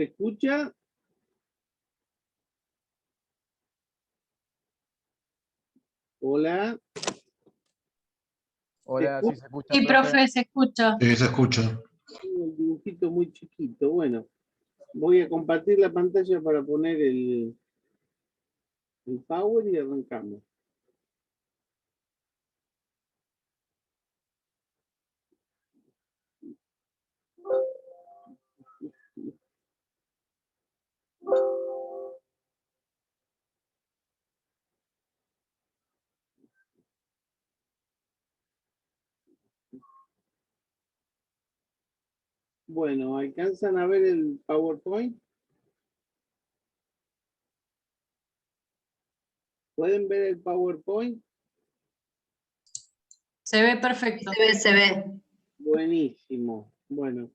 ¿Se escucha? Hola. Hola, sí se escucha, Sí, profe, se escucha. Sí, se escucha. Tengo el dibujito muy chiquito. Bueno, voy a compartir la pantalla para poner el Power y arrancamos. Bueno, ¿alcanzan a ver el PowerPoint? ¿Pueden ver el PowerPoint? Se ve perfecto. Se ve. Buenísimo. Bueno,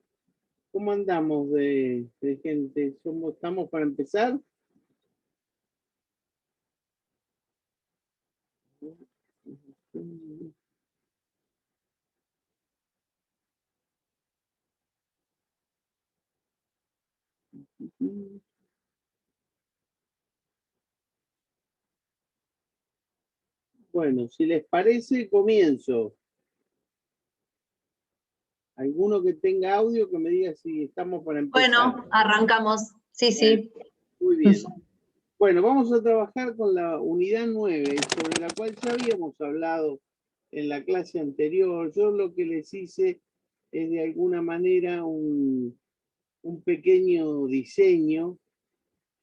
¿cómo andamos de gente? ¿Estamos para empezar? Bueno, si les parece, comienzo. ¿Alguno que tenga audio que me diga si estamos para empezar? Bueno, arrancamos. Sí, sí. Muy bien. Bueno, vamos a trabajar con la unidad 9, sobre la cual ya habíamos hablado en la clase anterior. Yo lo que les hice es de alguna manera un pequeño diseño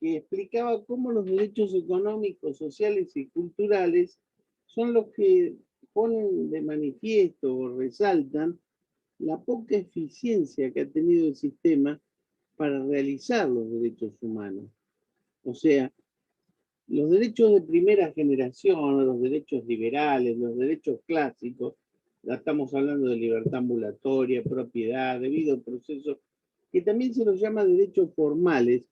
que explicaba cómo los derechos económicos, sociales y culturales son los que ponen de manifiesto o resaltan la poca eficiencia que ha tenido el sistema para realizar los derechos humanos. O sea, los derechos de primera generación, los derechos liberales, los derechos clásicos, ya estamos hablando de libertad ambulatoria, propiedad, debido proceso, que también se los llama derechos formales,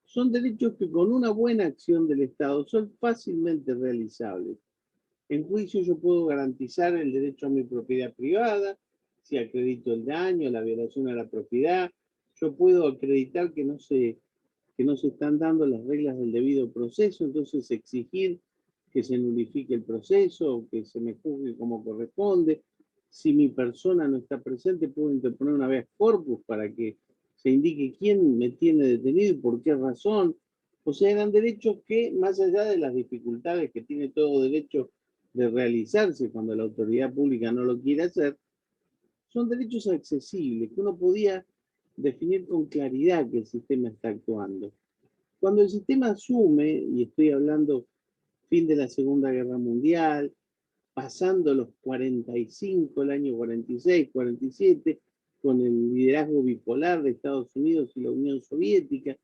son derechos que con una buena acción del Estado son fácilmente realizables. En juicio yo puedo garantizar el derecho a mi propiedad privada, si acredito el daño, la violación a la propiedad, yo puedo acreditar que no se están dando las reglas del debido proceso, entonces exigir que se nulifique el proceso, que se me juzgue como corresponde. Si mi persona no está presente, puedo interponer una habeas corpus para que se indique quién me tiene detenido y por qué razón. O sea, eran derechos que, más allá de las dificultades que tiene todo derecho de realizarse cuando la autoridad pública no lo quiere hacer, son derechos accesibles, que uno podía definir con claridad que el sistema está actuando. Cuando el sistema asume, y estoy hablando fin de la Segunda Guerra Mundial, pasando los 45, el año 46, 47, con el liderazgo bipolar de Estados Unidos y la Unión Soviética,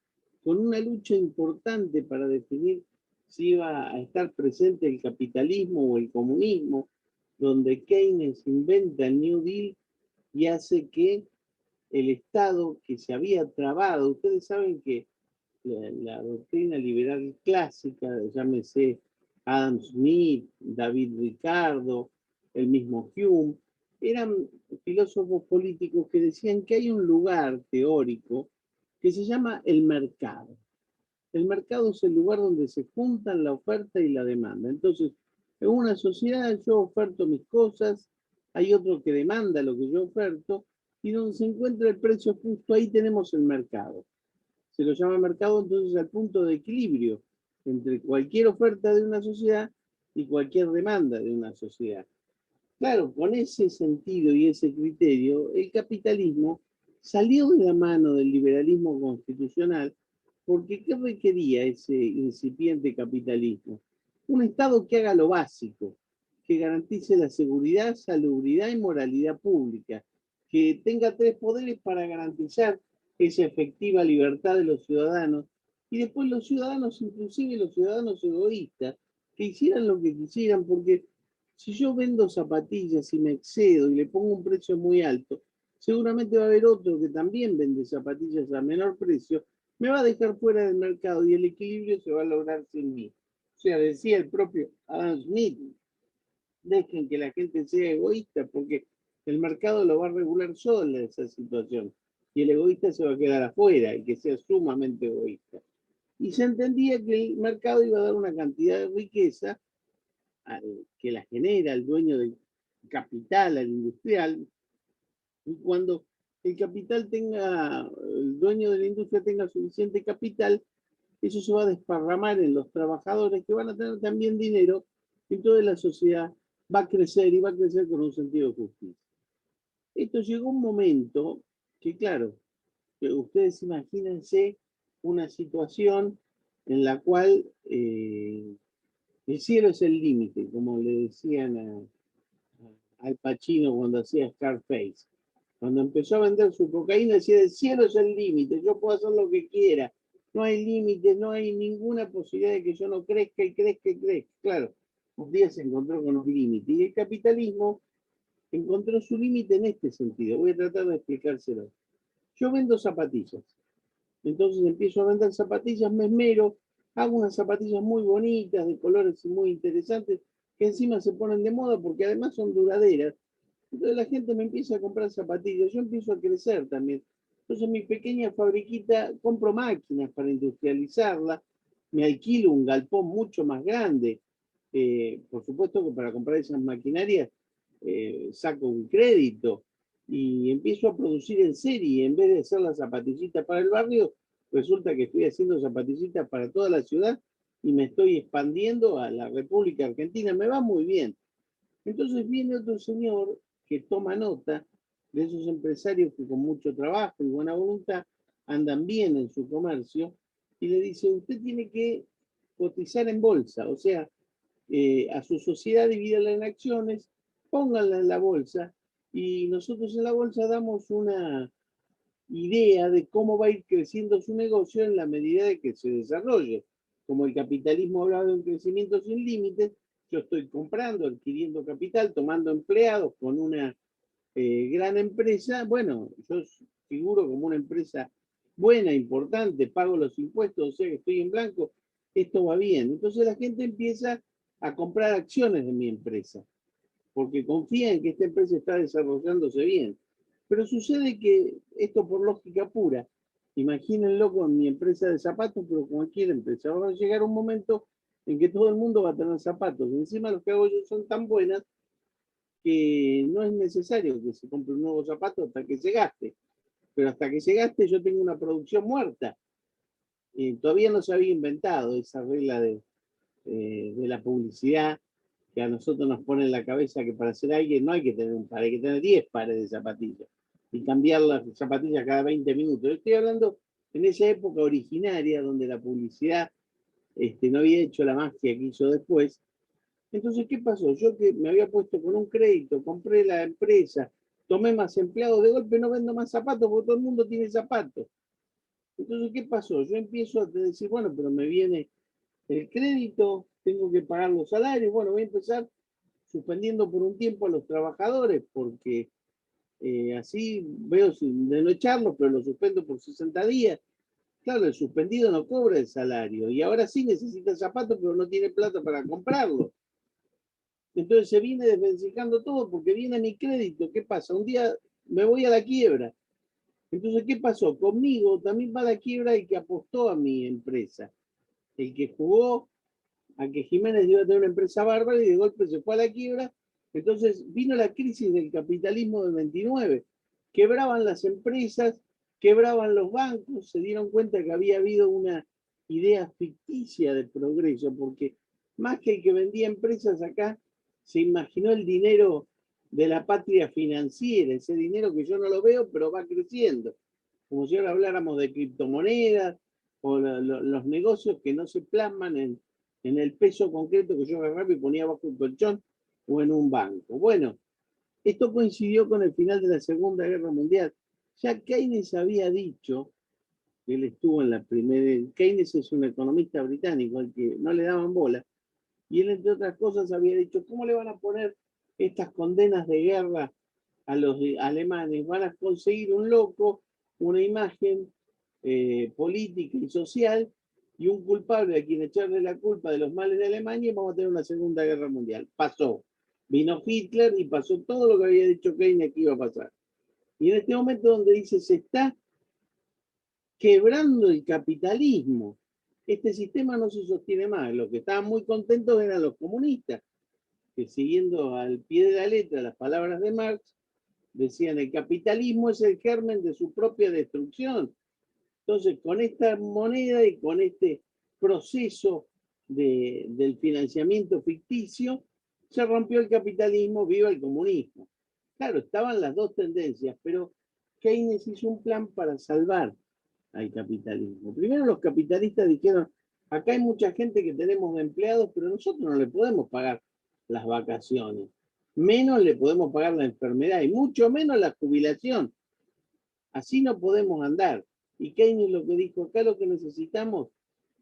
con una lucha importante para definir si iba a estar presente el capitalismo o el comunismo, donde Keynes inventa el New Deal y hace que el Estado que se había trabado, ustedes saben que la doctrina liberal clásica, llámese Adam Smith, David Ricardo, el mismo Hume, eran filósofos políticos que decían que hay un lugar teórico que se llama el mercado. El mercado es el lugar donde se juntan la oferta y la demanda. Entonces, en una sociedad yo oferto mis cosas, hay otro que demanda lo que yo oferto, y donde se encuentra el precio justo, ahí tenemos el mercado. Se lo llama mercado entonces al punto de equilibrio entre cualquier oferta de una sociedad y cualquier demanda de una sociedad. Claro, con ese sentido y ese criterio, el capitalismo salió de la mano del liberalismo constitucional porque ¿qué requería ese incipiente capitalismo? Un Estado que haga lo básico, que garantice la seguridad, salubridad y moralidad pública, que tenga tres poderes para garantizar esa efectiva libertad de los ciudadanos y después los ciudadanos, inclusive los ciudadanos egoístas, que hicieran lo que quisieran, porque si yo vendo zapatillas y me excedo y le pongo un precio muy alto, seguramente va a haber otro que también vende zapatillas a menor precio, me va a dejar fuera del mercado y el equilibrio se va a lograr sin mí. O sea, decía el propio Adam Smith, dejen que la gente sea egoísta porque el mercado lo va a regular sola esa situación. y el egoísta se va a quedar afuera, y que sea sumamente egoísta. Y se entendía que el mercado iba a dar una cantidad de riqueza al que la genera el dueño del capital, al industrial, y cuando el capital tenga, el dueño de la industria tenga suficiente capital, eso se va a desparramar en los trabajadores que van a tener también dinero, y toda la sociedad va a crecer y va a crecer con un sentido de justicia. Esto llegó un momento que, claro, que ustedes imagínense una situación en la cual el cielo es el límite, como le decían al Pacino cuando hacía Scarface. Cuando empezó a vender su cocaína decía, el cielo es el límite, yo puedo hacer lo que quiera, no hay límites, no hay ninguna posibilidad de que yo no crezca y crezca y crezca. Claro, un día se encontró con los límites y el capitalismo encontró su límite en este sentido. Voy a tratar de explicárselo. Yo vendo zapatillas, entonces empiezo a vender zapatillas, me esmero, hago unas zapatillas muy bonitas, de colores muy interesantes, que encima se ponen de moda porque además son duraderas. Entonces la gente me empieza a comprar zapatillas, yo empiezo a crecer también. Entonces mi pequeña fabriquita, compro máquinas para industrializarla, me alquilo un galpón mucho más grande. Por supuesto que para comprar esas maquinarias saco un crédito y empiezo a producir en serie. En vez de hacer las zapatillitas para el barrio, resulta que estoy haciendo zapatillitas para toda la ciudad y me estoy expandiendo a la República Argentina. Me va muy bien. Entonces viene otro señor que toma nota de esos empresarios que con mucho trabajo y buena voluntad andan bien en su comercio y le dice, usted tiene que cotizar en bolsa, o sea, a su sociedad divídala en acciones, pónganla en la bolsa y nosotros en la bolsa damos una idea de cómo va a ir creciendo su negocio en la medida de que se desarrolle. Como el capitalismo habla de un crecimiento sin límites, yo estoy comprando, adquiriendo capital, tomando empleados con una gran empresa. Bueno, yo figuro como una empresa buena, importante, pago los impuestos, o sea que estoy en blanco, esto va bien. Entonces la gente empieza a comprar acciones de mi empresa, porque confía en que esta empresa está desarrollándose bien. Pero sucede que esto por lógica pura, imagínenlo con mi empresa de zapatos, pero cualquier empresa, va a llegar un momento en que todo el mundo va a tener zapatos. Encima los que hago yo son tan buenas que no es necesario que se compre un nuevo zapato hasta que se gaste. Pero hasta que se gaste yo tengo una producción muerta. Todavía no se había inventado esa regla de la publicidad que a nosotros nos pone en la cabeza que para ser alguien no hay que tener un par, hay que tener 10 pares de zapatillas y cambiar las zapatillas cada 20 minutos. Yo estoy hablando en esa época originaria donde la publicidad no había hecho la magia que hizo después. Entonces, ¿qué pasó? Yo que me había puesto con un crédito, compré la empresa, tomé más empleados, de golpe no vendo más zapatos porque todo el mundo tiene zapatos. Entonces, ¿qué pasó? Yo empiezo a decir, bueno, pero me viene el crédito, tengo que pagar los salarios, bueno, voy a empezar suspendiendo por un tiempo a los trabajadores, porque así veo de no echarlos, pero lo suspendo por 60 días. Claro, el suspendido no cobra el salario y ahora sí necesita zapatos, pero no tiene plata para comprarlo. Entonces se viene desvencijando todo porque viene mi crédito. ¿Qué pasa? Un día me voy a la quiebra. Entonces, ¿qué pasó? Conmigo también va a la quiebra el que apostó a mi empresa, el que jugó a que Jiménez iba a tener una empresa bárbara y de golpe se fue a la quiebra. Entonces vino la crisis del capitalismo del 29. Quebraban las empresas, quebraban los bancos, se dieron cuenta que había habido una idea ficticia de progreso, porque más que el que vendía empresas acá, se imaginó el dinero de la patria financiera, ese dinero que yo no lo veo, pero va creciendo. Como si ahora habláramos de criptomonedas o los negocios que no se plasman en el peso concreto que yo agarraba y ponía bajo un colchón o en un banco. Bueno, esto coincidió con el final de la Segunda Guerra Mundial. Ya Keynes había dicho, que él estuvo en la primera, Keynes es un economista británico al que no le daban bola, y él entre otras cosas había dicho, ¿cómo le van a poner estas condenas de guerra a los alemanes? Van a conseguir un loco, una imagen política y social, y un culpable a quien echarle la culpa de los males de Alemania y vamos a tener una Segunda Guerra Mundial. Pasó. Vino Hitler y pasó todo lo que había dicho Keynes que iba a pasar. Y en este momento donde dice se está quebrando el capitalismo, este sistema no se sostiene más. Los que estaban muy contentos eran los comunistas, que siguiendo al pie de la letra las palabras de Marx, decían el capitalismo es el germen de su propia destrucción. Entonces, con esta moneda y con este proceso del financiamiento ficticio, se rompió el capitalismo, viva el comunismo. Claro, estaban las dos tendencias, pero Keynes hizo un plan para salvar al capitalismo. Primero los capitalistas dijeron, acá hay mucha gente que tenemos de empleados, pero nosotros no le podemos pagar las vacaciones, menos le podemos pagar la enfermedad y mucho menos la jubilación. Así no podemos andar. Y Keynes lo que dijo, acá lo que necesitamos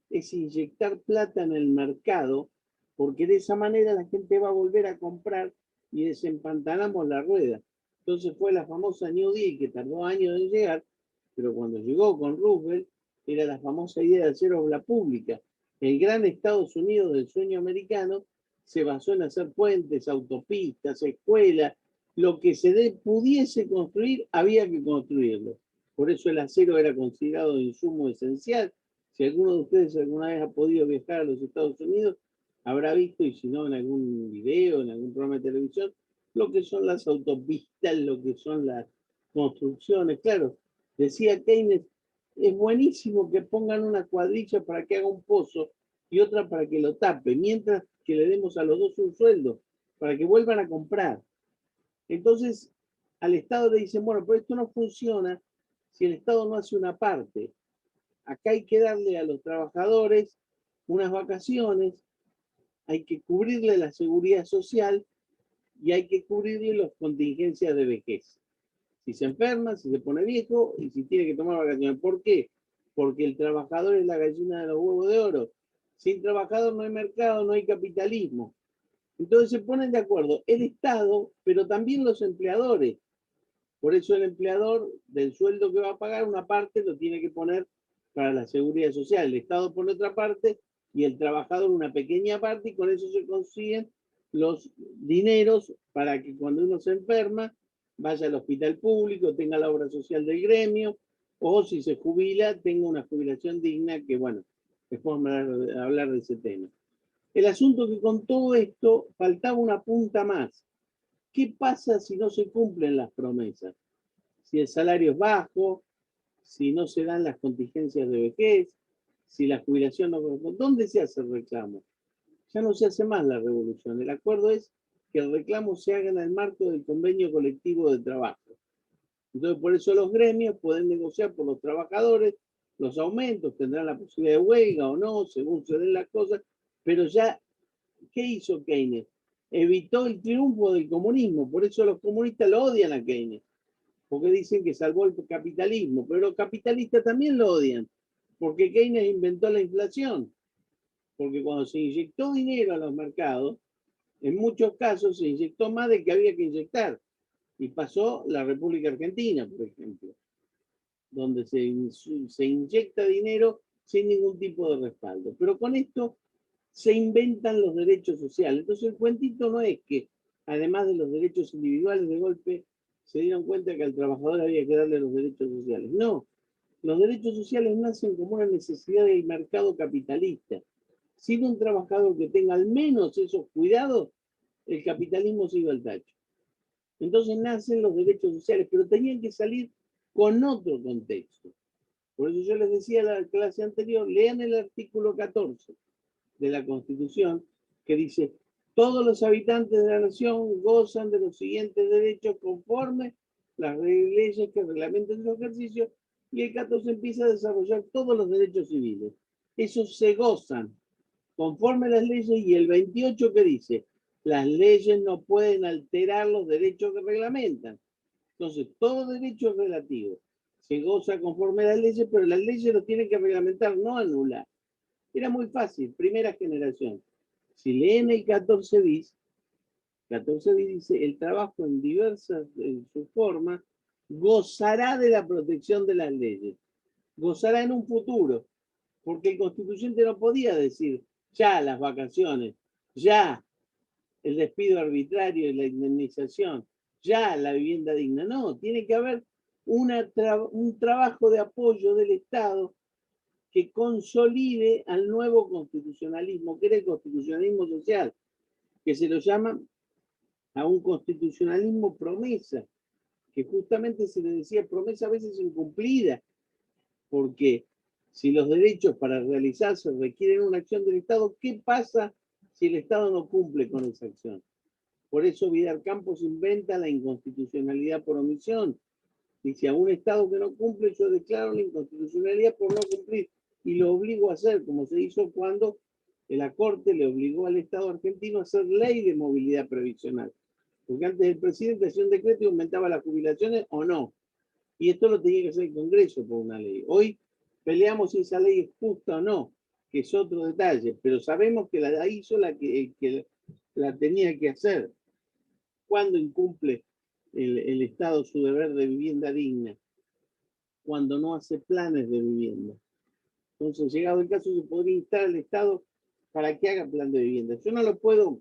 es inyectar plata en el mercado, porque de esa manera la gente va a volver a comprar y desempantanamos la rueda. Entonces fue la famosa New Deal, que tardó años en llegar, pero cuando llegó con Roosevelt, era la famosa idea de hacer obra pública. El gran Estados Unidos del sueño americano se basó en hacer puentes, autopistas, escuelas, lo que se pudiese construir, había que construirlo. Por eso el acero era considerado insumo esencial. Si alguno de ustedes alguna vez ha podido viajar a los Estados Unidos, habrá visto, y si no en algún video, en algún programa de televisión, lo que son las autopistas, lo que son las construcciones. Claro, decía Keynes, es buenísimo que pongan una cuadrilla para que haga un pozo y otra para que lo tape, mientras que le demos a los dos un sueldo, para que vuelvan a comprar. Entonces, al Estado le dicen, bueno, pero esto no funciona si el Estado no hace una parte. Acá hay que darle a los trabajadores unas vacaciones, hay que cubrirle la seguridad social y hay que cubrirle las contingencias de vejez. Si se enferma, si se pone viejo y si tiene que tomar vacaciones. ¿Por qué? Porque el trabajador es la gallina de los huevos de oro. Sin trabajador no hay mercado, no hay capitalismo. Entonces se ponen de acuerdo el Estado, pero también los empleadores. Por eso el empleador del sueldo que va a pagar una parte lo tiene que poner para la seguridad social. El Estado pone otra parte y el trabajador una pequeña parte y con eso se consiguen los dineros para que cuando uno se enferma vaya al hospital público, tenga la obra social del gremio o si se jubila tenga una jubilación digna que bueno, después vamos a hablar de ese tema. El asunto que con todo esto faltaba una punta más. ¿Qué pasa si no se cumplen las promesas? Si el salario es bajo, si no se dan las contingencias de vejez, si la jubilación no corresponde. ¿Dónde se hace el reclamo? Ya no se hace más la revolución. El acuerdo es que el reclamo se haga en el marco del convenio colectivo de trabajo. Entonces, por eso los gremios pueden negociar por los trabajadores los aumentos, tendrán la posibilidad de huelga o no, según se den las cosas, pero ya, ¿qué hizo Keynes? Evitó el triunfo del comunismo, por eso los comunistas lo odian a Keynes, porque dicen que salvó el capitalismo, pero los capitalistas también lo odian, porque Keynes inventó la inflación, porque cuando se inyectó dinero a los mercados, en muchos casos se inyectó más de que había que inyectar, y pasó la República Argentina, por ejemplo, donde se inyecta dinero sin ningún tipo de respaldo. Pero con esto se inventan los derechos sociales. Entonces el cuentito no es que, además de los derechos individuales de golpe, se dieron cuenta que al trabajador había que darle los derechos sociales. No, los derechos sociales nacen como una necesidad del mercado capitalista. Sin un trabajador que tenga al menos esos cuidados, el capitalismo se iba al tacho. Entonces nacen los derechos sociales, pero tenían que salir con otro contexto. Por eso yo les decía en la clase anterior, lean el artículo 14 de la Constitución, que dice, todos los habitantes de la nación gozan de los siguientes derechos conforme las leyes que reglamentan su ejercicio, y el 14 empieza a desarrollar todos los derechos civiles. Esos se gozan conforme las leyes, y el 28 que dice, las leyes no pueden alterar los derechos que reglamentan. Entonces, todo derecho es relativo. Se goza conforme a las leyes, pero las leyes lo tienen que reglamentar, no anular. Era muy fácil, primera generación. Si leen el 14 bis dice, el trabajo en diversas, en su forma, gozará de la protección de las leyes. Gozará en un futuro, porque el constituyente no podía decir, ya las vacaciones, ya el despido arbitrario y la indemnización. ya la vivienda digna. No, tiene que haber un trabajo de apoyo del Estado que consolide al nuevo constitucionalismo, que era el constitucionalismo social, que se lo llama a un constitucionalismo promesa, que justamente se le decía promesa a veces incumplida, porque si los derechos para realizarse requieren una acción del Estado, ¿qué pasa si el Estado no cumple con esa acción? Por eso Vidal Campos inventa la inconstitucionalidad por omisión. Dice, a un Estado que no cumple, yo declaro la inconstitucionalidad por no cumplir y lo obligo a hacer, como se hizo cuando la Corte le obligó al Estado argentino a hacer ley de movilidad previsional. Porque antes el presidente hacía un decreto y aumentaba las jubilaciones o no. Y esto lo tenía que hacer el Congreso por una ley. Hoy peleamos si esa ley es justa o no, que es otro detalle, pero sabemos que la hizo la que la tenía que hacer. ¿Cuándo incumple el Estado su deber de vivienda digna? Cuando no hace planes de vivienda. Entonces, llegado el caso, se podría instar al Estado para que haga plan de vivienda. Yo no lo puedo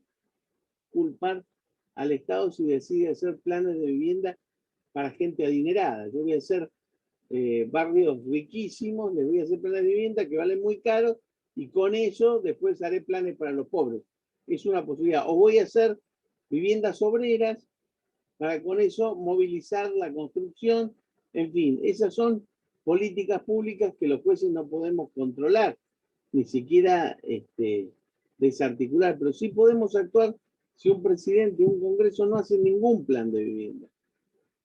culpar al Estado si decide hacer planes de vivienda para gente adinerada. Yo voy a hacer barrios riquísimos, les voy a hacer planes de vivienda que valen muy caros y con eso después haré planes para los pobres. Es una posibilidad. O voy a hacer viviendas obreras para con eso movilizar la construcción. En fin, esas son políticas públicas que los jueces no podemos controlar, ni siquiera desarticular, pero sí podemos actuar si un presidente o un congreso no hace ningún plan de vivienda.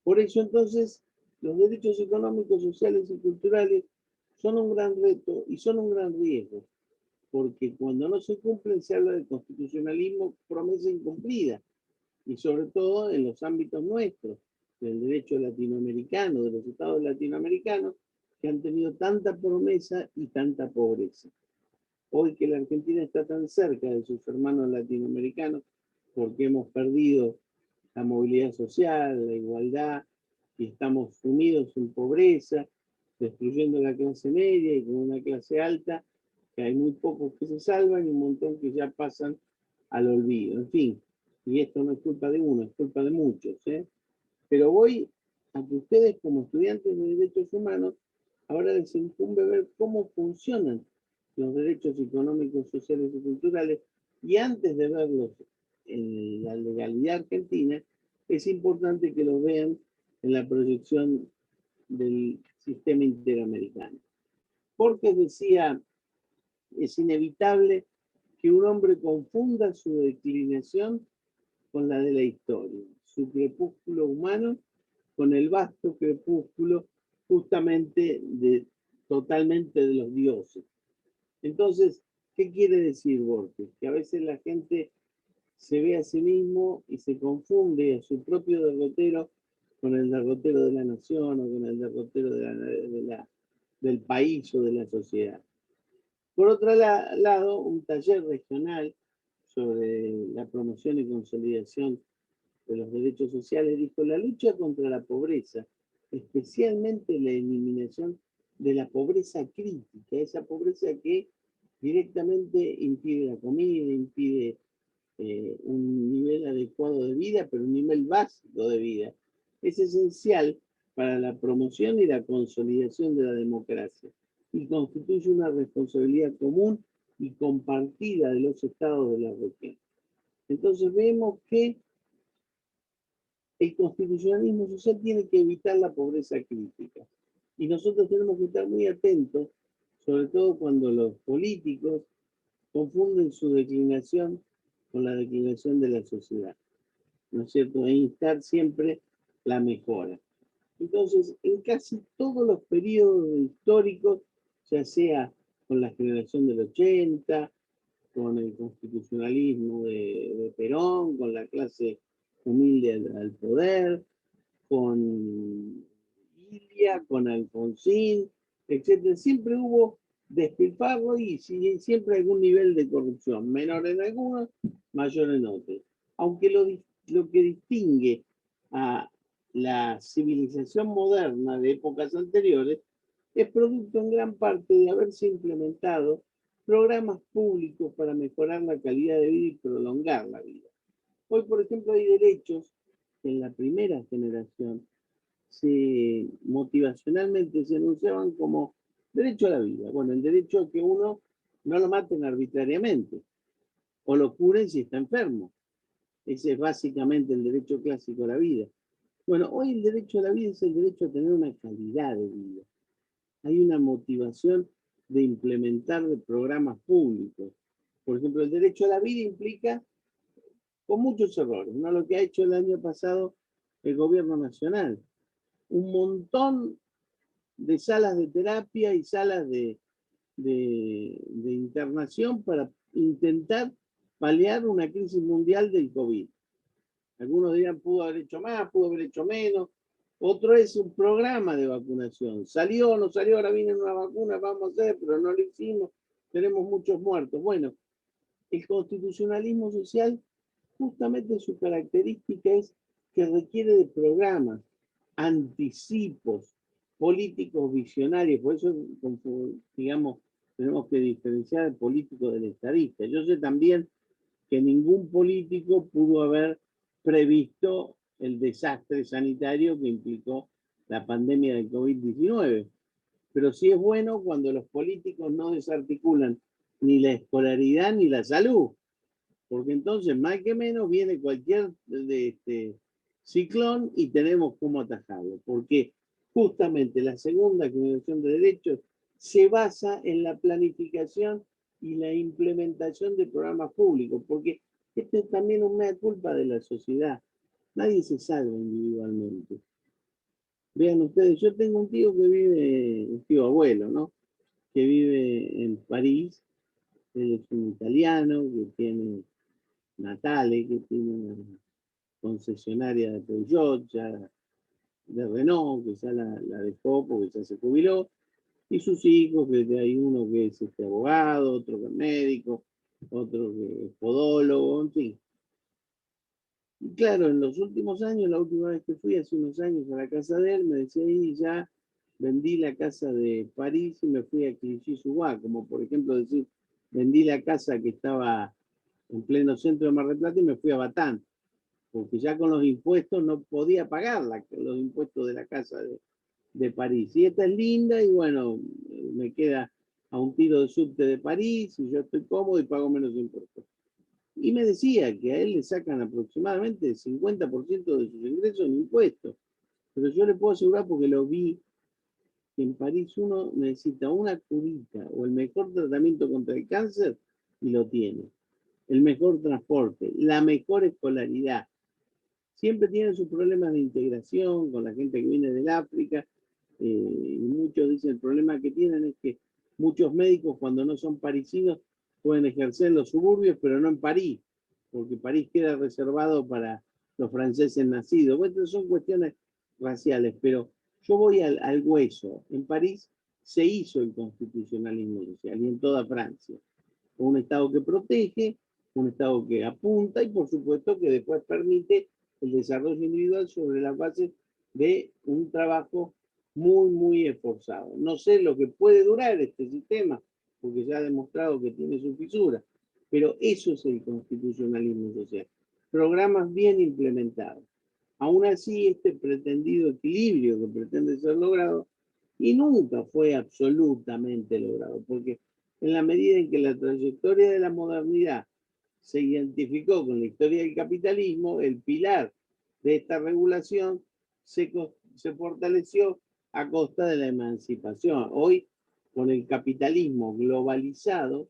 Por eso entonces los derechos económicos, sociales y culturales son un gran reto y son un gran riesgo, porque cuando no se cumplen se habla de constitucionalismo, promesa incumplida, y sobre todo en los ámbitos nuestros, del derecho latinoamericano, de los estados latinoamericanos, que han tenido tanta promesa y tanta pobreza. Hoy que la Argentina está tan cerca de sus hermanos latinoamericanos, porque hemos perdido la movilidad social, la igualdad, y estamos sumidos en pobreza, destruyendo la clase media y con una clase alta, que hay muy pocos que se salvan y un montón que ya pasan al olvido. En fin, y esto no es culpa de uno, es culpa de muchos. Pero voy a que ustedes como estudiantes de derechos humanos, ahora les incumbe ver cómo funcionan los derechos económicos, sociales y culturales, y antes de verlos en la legalidad argentina, es importante que los vean en la proyección del sistema interamericano. Porque decía, es inevitable que un hombre confunda su declinación con la de la historia, su crepúsculo humano con el vasto crepúsculo justamente totalmente de los dioses. Entonces, ¿qué quiere decir Borges? Que a veces la gente se ve a sí mismo y se confunde a su propio derrotero con el derrotero de la nación o con el derrotero del país o de la sociedad. Por otro lado, un taller regional sobre la promoción y consolidación de los derechos sociales dijo: la lucha contra la pobreza, especialmente la eliminación de la pobreza crítica, esa pobreza que directamente impide la comida, impide un nivel adecuado de vida, pero un nivel básico de vida, es esencial para la promoción y la consolidación de la democracia y constituye una responsabilidad común y compartida de los estados de la región. Entonces vemos que el constitucionalismo social tiene que evitar la pobreza crítica. Y nosotros tenemos que estar muy atentos, sobre todo cuando los políticos confunden su declinación con la declinación de la sociedad, ¿no es cierto? E instar siempre la mejora. Entonces, en casi todos los periodos históricos, ya sea con la generación del 80, con el constitucionalismo de Perón, con la clase humilde al poder, con Ilia, con Alfonsín, etc. Siempre hubo despilfarro y siempre algún nivel de corrupción, menor en algunos, mayor en otros. Aunque lo que distingue a la civilización moderna de épocas anteriores es producto en gran parte de haberse implementado programas públicos para mejorar la calidad de vida y prolongar la vida. Hoy, por ejemplo, hay derechos que en la primera generación motivacionalmente se anunciaban como derecho a la vida. Bueno, el derecho a que uno no lo maten arbitrariamente o lo curen si está enfermo. Ese es básicamente el derecho clásico a la vida. Bueno, hoy el derecho a la vida es el derecho a tener una calidad de vida. Hay una motivación de implementar programas públicos. Por ejemplo, el derecho a la vida implica, con muchos errores, ¿no? Lo que ha hecho el año pasado el gobierno nacional. Un montón de salas de terapia y salas de internación para intentar paliar una crisis mundial del COVID. Algunos dirán, pudo haber hecho más, pudo haber hecho menos. Otro es un programa de vacunación. Salió, no salió, ahora viene una vacuna, vamos a hacer, pero no lo hicimos. Tenemos muchos muertos. Bueno, el constitucionalismo social, justamente su característica es que requiere de programas, anticipos, políticos visionarios. Por eso, digamos, tenemos que diferenciar el político del estadista. Yo sé también que ningún político pudo haber previsto el desastre sanitario que implicó la pandemia del COVID-19. Pero sí es bueno cuando los políticos no desarticulan ni la escolaridad ni la salud, porque entonces más que menos viene cualquier ciclón y tenemos cómo atajarlo, porque justamente la segunda generación de derechos se basa en la planificación y la implementación de programas públicos, porque este es también un mea culpa de la sociedad. Nadie se salva individualmente. Vean ustedes, yo tengo un tío que vive, un tío abuelo, ¿no? Que vive en París. Él es un italiano que tiene Natale, que tiene una concesionaria de Peugeot, ya de Renault, que ya la dejó porque ya se jubiló, y sus hijos, que hay uno que es abogado, otro que es médico, otro que es podólogo, en fin. Y claro, en los últimos años, la última vez que fui, hace unos años, a la casa de él, me decía, ahí ya vendí la casa de París y me fui a Clichy-sous-Bois, como por ejemplo decir, vendí la casa que estaba en pleno centro de Mar del Plata y me fui a Batán, porque ya con los impuestos no podía pagar los impuestos de la casa de París. Y esta es linda y bueno, me queda a un tiro de subte de París y yo estoy cómodo y pago menos impuestos. Y me decía que a él le sacan aproximadamente el 50% de sus ingresos en impuestos. Pero yo le puedo asegurar, porque lo vi, que en París uno necesita una curita o el mejor tratamiento contra el cáncer y lo tiene. El mejor transporte, la mejor escolaridad. Siempre tienen sus problemas de integración con la gente que viene del África. Y muchos dicen el problema que tienen es que muchos médicos, cuando no son parisinos, pueden ejercer en los suburbios, pero no en París, porque París queda reservado para los franceses nacidos. Bueno, son cuestiones raciales, pero yo voy al hueso. En París se hizo el constitucionalismo social y en toda Francia. Un Estado que protege, un Estado que apunta y por supuesto que después permite el desarrollo individual sobre la base de un trabajo muy, muy esforzado. No sé lo que puede durar este sistema, porque ya ha demostrado que tiene su fisura, pero eso es el constitucionalismo social. Programas bien implementados. Aún así, este pretendido equilibrio que pretende ser logrado, y nunca fue absolutamente logrado, porque en la medida en que la trayectoria de la modernidad se identificó con la historia del capitalismo, el pilar de esta regulación se fortaleció a costa de la emancipación. Hoy, con el capitalismo globalizado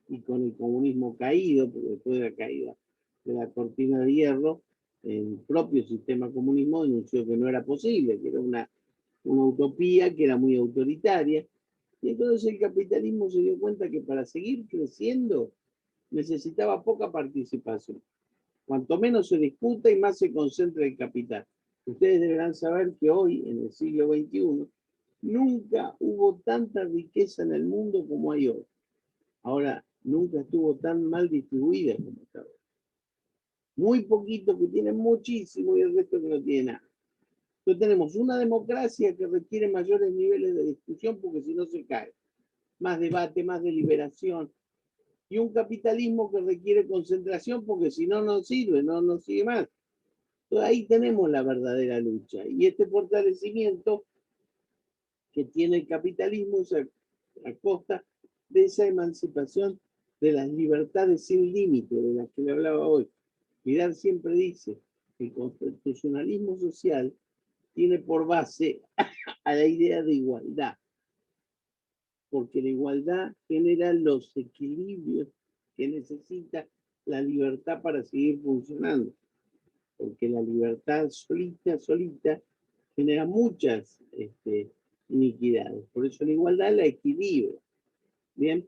y con el comunismo caído, porque después de la caída de la cortina de hierro, el propio sistema comunismo denunció que no era posible, que era una utopía, que era muy autoritaria. Y entonces el capitalismo se dio cuenta que para seguir creciendo necesitaba poca participación. Cuanto menos se discuta y más se concentra el capital. Ustedes deberán saber que hoy, en el siglo XXI, nunca hubo tanta riqueza en el mundo como hay hoy. Ahora, nunca estuvo tan mal distribuida como está ahora. Muy poquito que tienen muchísimo y el resto que no tiene nada. Entonces tenemos una democracia que requiere mayores niveles de discusión porque si no se cae. Más debate, más deliberación. Y un capitalismo que requiere concentración porque si no, no sirve, no sigue más. Entonces, ahí tenemos la verdadera lucha. Y este fortalecimiento que tiene el capitalismo es a costa de esa emancipación de las libertades sin límite de las que le hablaba hoy. Vidal siempre dice que el constitucionalismo social tiene por base a la idea de igualdad, porque la igualdad genera los equilibrios que necesita la libertad para seguir funcionando, porque la libertad solita genera muchas iniquidades, por eso la igualdad la equilibra. Bien.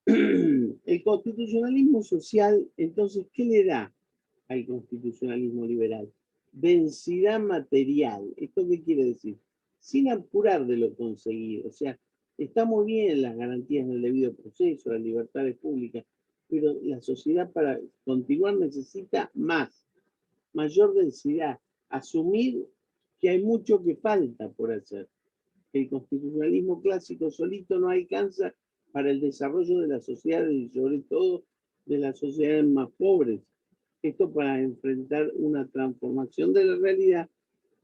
El constitucionalismo social, entonces, ¿qué le da al constitucionalismo liberal? Densidad material. ¿Esto qué quiere decir? Sin apurar de lo conseguido. O sea, está muy bien las garantías del debido proceso, las libertades públicas, pero la sociedad para continuar necesita más, mayor densidad. Asumir que hay mucho que falta por hacer. El constitucionalismo clásico solito no alcanza para el desarrollo de las sociedades y sobre todo de las sociedades más pobres. Esto para enfrentar una transformación de la realidad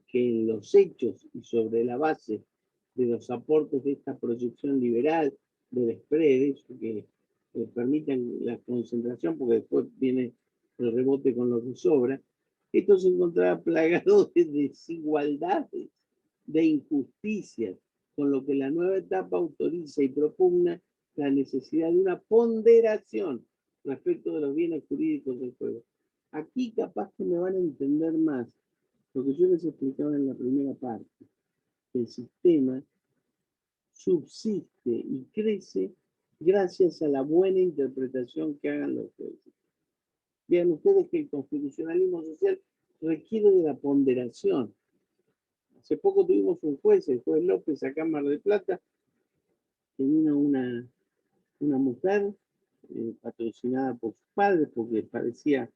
que en los hechos y sobre la base de los aportes de esta proyección liberal del spread, eso que permiten la concentración, porque después viene el rebote con lo que sobra, esto se encontraba plagado de desigualdades, de injusticias, con lo que la nueva etapa autoriza y propugna la necesidad de una ponderación respecto de los bienes jurídicos del juego. Aquí capaz que me van a entender más lo que yo les explicaba en la primera parte. El sistema subsiste y crece gracias a la buena interpretación que hagan los jueces. Vean ustedes que el constitucionalismo social requiere de la ponderación. Hace poco tuvimos un juez, el juez López, acá en Mar del Plata, que vino una mujer patrocinada por sus padres porque padecía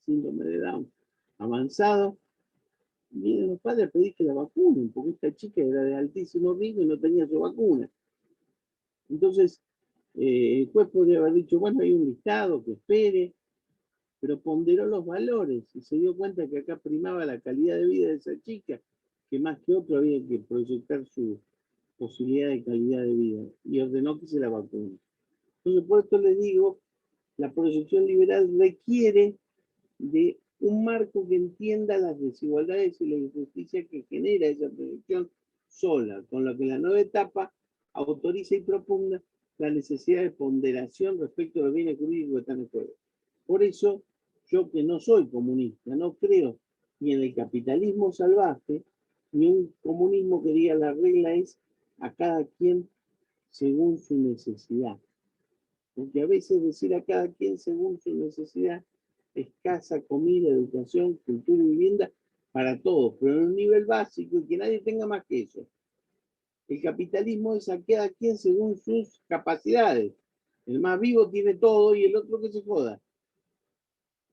síndrome de Down avanzado. Vienen los padres a pedir que la vacunen, porque esta chica era de altísimo riesgo y no tenía su vacuna. Entonces, el juez podría haber dicho, bueno, hay un listado, que espere, pero ponderó los valores y se dio cuenta que acá primaba la calidad de vida de esa chica, que más que otro había que proyectar su posibilidad de calidad de vida y ordenó que se la vacune. Entonces, por esto les digo, la proyección liberal requiere de un marco que entienda las desigualdades y la injusticia que genera esa proyección sola, con lo que la nueva etapa autoriza y propugna la necesidad de ponderación respecto a los bienes jurídicos que están en juego. Por eso, yo que no soy comunista, no creo ni en el capitalismo salvaje, ni un comunismo que diga la regla es a cada quien según su necesidad. Porque a veces decir a cada quien según su necesidad es casa, comida, educación, cultura y vivienda para todos, pero en un nivel básico y que nadie tenga más que eso. El capitalismo es a cada quien según sus capacidades. El más vivo tiene todo y el otro que se joda.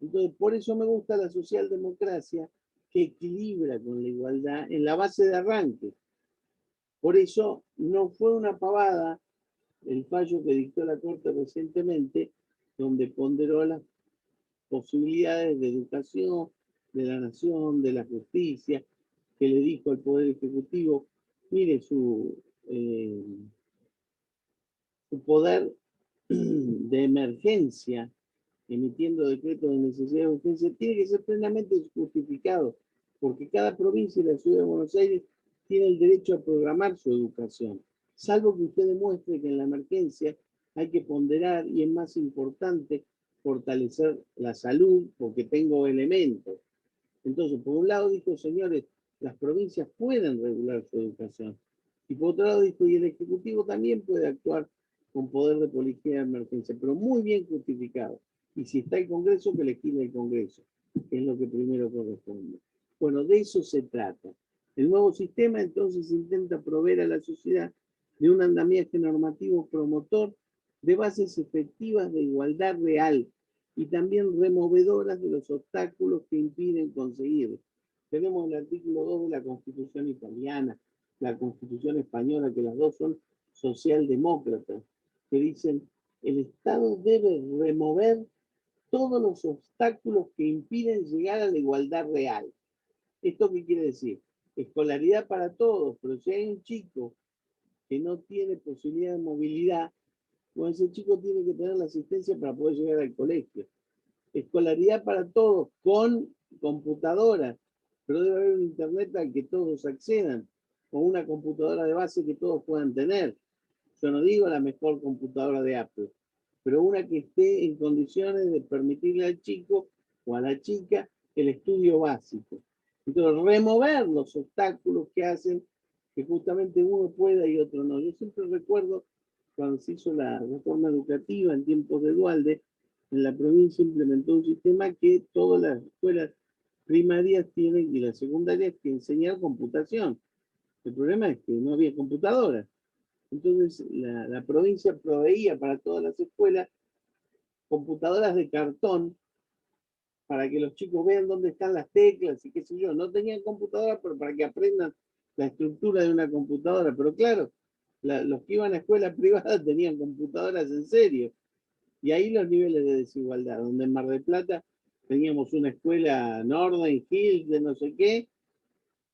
Entonces, por eso me gusta la socialdemocracia que equilibra con la igualdad en la base de arranque. Por eso no fue una pavada el fallo que dictó la Corte recientemente, donde ponderó las posibilidades de educación, de la nación, de la justicia, que le dijo al Poder Ejecutivo, mire, su poder de emergencia, emitiendo decretos de necesidad de urgencia, tiene que ser plenamente justificado, porque cada provincia y la ciudad de Buenos Aires tiene el derecho a programar su educación, salvo que usted demuestre que en la emergencia hay que ponderar y es más importante fortalecer la salud porque tengo elementos. Entonces, por un lado dijo, señores, las provincias pueden regular su educación. Y por otro lado dijo, y el Ejecutivo también puede actuar con poder de policía de emergencia, pero muy bien justificado. Y si está el Congreso, que legisle el Congreso, que es lo que primero corresponde. Bueno, de eso se trata. El nuevo sistema entonces intenta proveer a la sociedad de un andamiaje normativo promotor de bases efectivas de igualdad real y también removedoras de los obstáculos que impiden conseguirlo. Tenemos el artículo 2 de la Constitución italiana, la Constitución española, que las dos son socialdemócratas, que dicen el Estado debe remover todos los obstáculos que impiden llegar a la igualdad real. ¿Esto qué quiere decir? Escolaridad para todos, pero si hay un chico que no tiene posibilidad de movilidad, pues ese chico tiene que tener la asistencia para poder llegar al colegio. Escolaridad para todos, con computadoras, pero debe haber un internet al que todos accedan, o una computadora de base que todos puedan tener. Yo no digo la mejor computadora de Apple, pero una que esté en condiciones de permitirle al chico o a la chica el estudio básico. Entonces, remover los obstáculos que hacen que justamente uno pueda y otro no. Yo siempre recuerdo cuando se hizo la reforma educativa en tiempos de Duhalde, en la provincia implementó un sistema que todas las escuelas primarias tienen y las secundarias que enseñar computación. El problema es que no había computadoras. Entonces la provincia proveía para todas las escuelas computadoras de cartón para que los chicos vean dónde están las teclas y qué sé yo. No tenían computadora, pero para que aprendan la estructura de una computadora. Pero claro, los que iban a escuelas privadas tenían computadoras en serio. Y ahí los niveles de desigualdad, donde en Mar del Plata teníamos una escuela Northern Hills de no sé qué,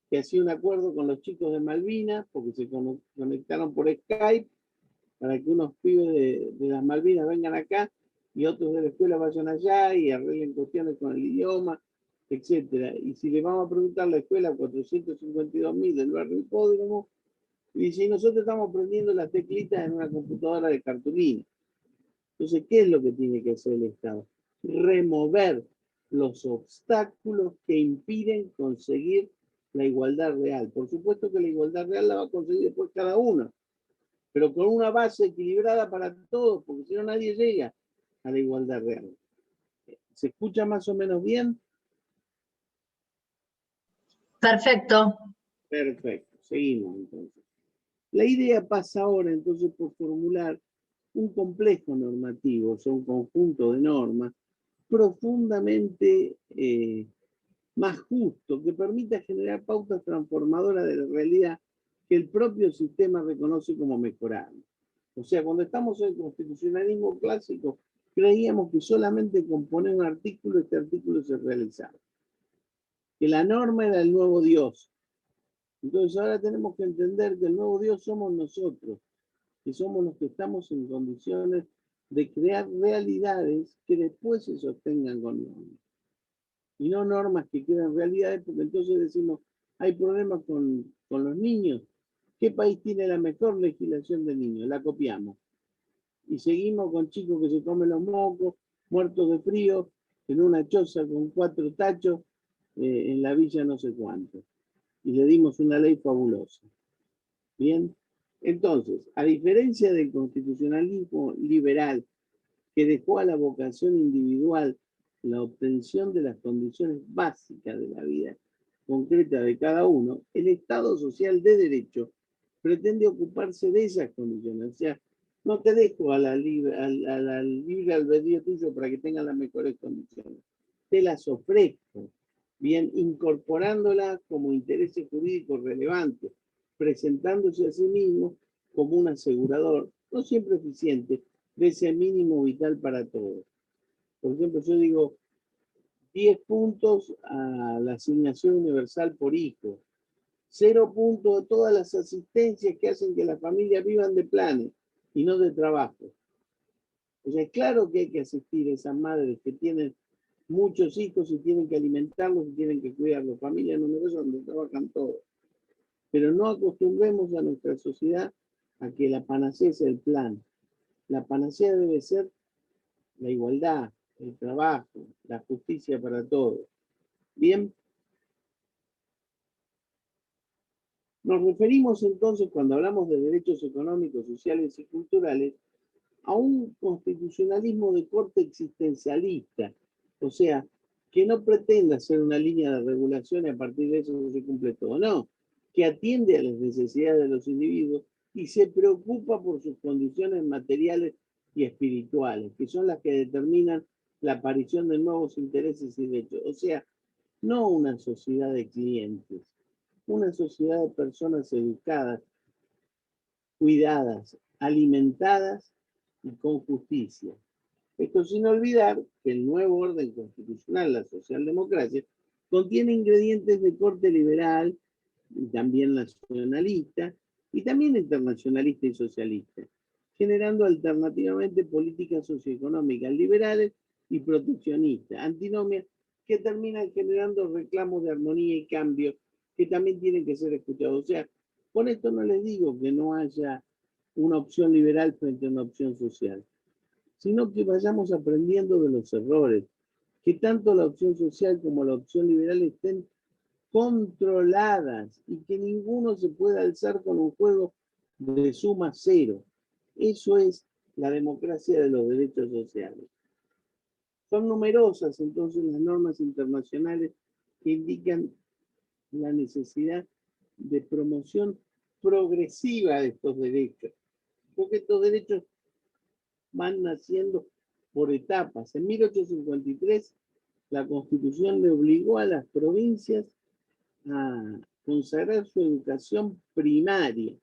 que hacía un acuerdo con los chicos de Malvinas, porque se conectaron por Skype, para que unos pibes de las Malvinas vengan acá y otros de la escuela vayan allá y arreglen cuestiones con el idioma, etcétera. Y si le vamos a preguntar a la escuela 452.000 del barrio Hipódromo, y si nosotros estamos aprendiendo las teclitas en una computadora de cartulina. Entonces, ¿qué es lo que tiene que hacer el Estado? Remover los obstáculos que impiden conseguir la igualdad real. Por supuesto que la igualdad real la va a conseguir después cada uno, pero con una base equilibrada para todos, porque si no nadie llega a la igualdad real. ¿Se escucha más o menos bien? Perfecto. Perfecto, seguimos entonces. La idea pasa ahora entonces por formular un complejo normativo, o sea, un conjunto de normas profundamente más justo, que permita generar pautas transformadoras de la realidad que el propio sistema reconoce como mejorable. O sea, cuando estamos en el constitucionalismo clásico, creíamos que solamente con poner un artículo, este artículo se realizaba. Que la norma era el nuevo Dios. Entonces ahora tenemos que entender que el nuevo Dios somos nosotros, que somos los que estamos en condiciones de crear realidades que después se sostengan con normas. Y no normas que quedan realidades, porque entonces decimos, hay problemas con los niños. ¿Qué país tiene la mejor legislación de niños? La copiamos. Y seguimos con chicos que se comen los mocos, muertos de frío, en una choza con 4 tachos, en la villa no sé cuánto. Y le dimos una ley fabulosa. Bien, entonces, a diferencia del constitucionalismo liberal que dejó a la vocación individual la obtención de las condiciones básicas de la vida concreta de cada uno, el Estado social de derecho pretende ocuparse de esas condiciones. O sea, no te dejo a la libre albedrío tuyo para que tengan las mejores condiciones. Te las ofrezco, bien, incorporándolas como intereses jurídicos relevantes, presentándose a sí mismo como un asegurador, no siempre eficiente, de ese mínimo vital para todos. Por ejemplo, yo digo 10 puntos a la asignación universal por hijo, 0 puntos a todas las asistencias que hacen que las familias vivan de planes y no de trabajo. O sea, es claro que hay que asistir a esas madres que tienen muchos hijos y tienen que alimentarlos y tienen que cuidarlos, familias numerosas donde trabajan todos. Pero no acostumbremos a nuestra sociedad a que la panacea es el plan. La panacea debe ser la igualdad, el trabajo, la justicia para todos. Bien, nos referimos entonces, cuando hablamos de derechos económicos, sociales y culturales, a un constitucionalismo de corte existencialista, o sea, que no pretenda ser una línea de regulación y a partir de eso se cumple todo, no, que atiende a las necesidades de los individuos y se preocupa por sus condiciones materiales y espirituales, que son las que determinan la aparición de nuevos intereses y derechos. O sea, no una sociedad de clientes, una sociedad de personas educadas, cuidadas, alimentadas y con justicia. Esto sin olvidar que el nuevo orden constitucional, la socialdemocracia, contiene ingredientes de corte liberal y también nacionalista, y también internacionalista y socialista, generando alternativamente políticas socioeconómicas liberales y proteccionistas, antinomias que terminan generando reclamos de armonía y cambio que también tienen que ser escuchados. O sea, con esto no les digo que no haya una opción liberal frente a una opción social, sino que vayamos aprendiendo de los errores, que tanto la opción social como la opción liberal estén controladas y que ninguno se pueda alzar con un juego de suma cero. Eso es la democracia de los derechos sociales. Son numerosas entonces las normas internacionales que indican la necesidad de promoción progresiva de estos derechos, porque estos derechos van naciendo por etapas. En 1853, la Constitución le obligó a las provincias a consagrar su educación primaria.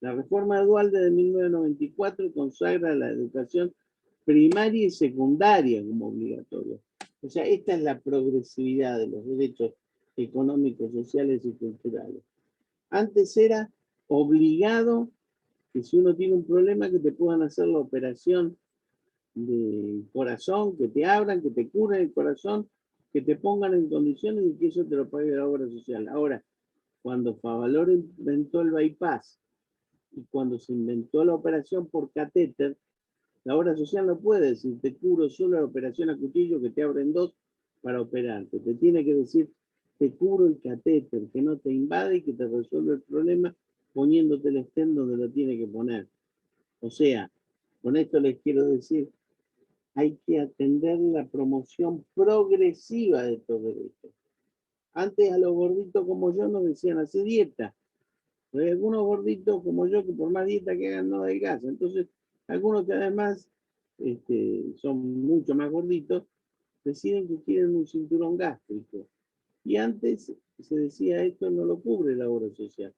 La reforma dual de 1994 consagra la educación primaria y secundaria como obligatoria. O sea, esta es la progresividad de los derechos económicos, sociales y culturales. Antes era obligado que si uno tiene un problema que te puedan hacer la operación del corazón, que te abran, que te curen el corazón, que te pongan en condiciones y que eso te lo pague la obra social. Ahora, cuando Favaloro inventó el bypass y cuando se inventó la operación por catéter, la obra social no puede decir, te curo solo la operación a cuchillo que te abren dos para operarte. Te tiene que decir, te curo el catéter, que no te invade y que te resuelve el problema poniéndote el stent donde lo tiene que poner. O sea, con esto les quiero decir, hay que atender la promoción progresiva de estos derechos. Antes a los gorditos como yo nos decían, hacer dieta. Pero hay algunos gorditos como yo que por más dieta que hagan no adelgazan. Entonces, algunos que además son mucho más gorditos, deciden que quieren un cinturón gástrico. Y antes se decía, esto no lo cubre la obra social,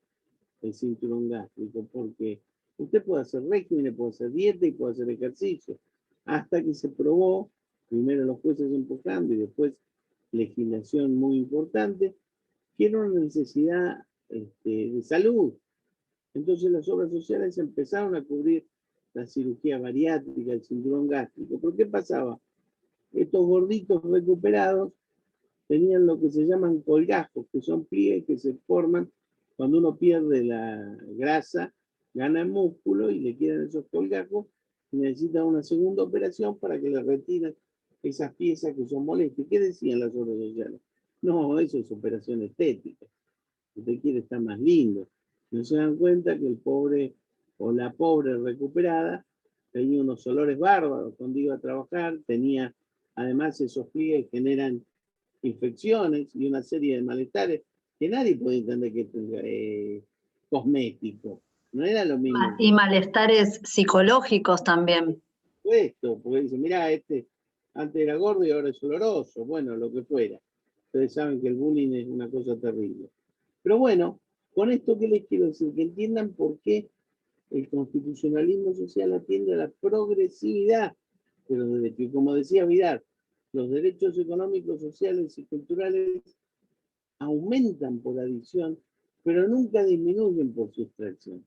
el cinturón gástrico, porque usted puede hacer régimen, puede hacer dieta y puede hacer ejercicio. Hasta que se probó, primero los jueces empujando y después legislación muy importante, que era una necesidad de salud. Entonces las obras sociales empezaron a cubrir la cirugía bariátrica, el cinturón gástrico. ¿Pero qué pasaba? Estos gorditos recuperados tenían lo que se llaman colgajos, que son pliegues que se forman cuando uno pierde la grasa, gana músculo y le quedan esos colgajos y necesita una segunda operación para que le retiren esas piezas que son molestas. ¿Qué decían las obras sociales? No, eso es operación estética. Usted quiere estar más lindo. No se dan cuenta que el pobre o la pobre recuperada tenía unos olores bárbaros cuando iba a trabajar, tenía además esos pliegues generan infecciones y una serie de malestares que nadie puede entender que es cosmético. No era lo mismo. Y malestares psicológicos también. Esto, porque dice, mirá, antes era gordo y ahora es oloroso, bueno, lo que fuera. Ustedes saben que el bullying es una cosa terrible. Pero bueno, con esto que les quiero decir, que entiendan por qué el constitucionalismo social atiende a la progresividad de los derechos. Y como decía Vidal, los derechos económicos, sociales y culturales aumentan por adición, pero nunca disminuyen por sustracción.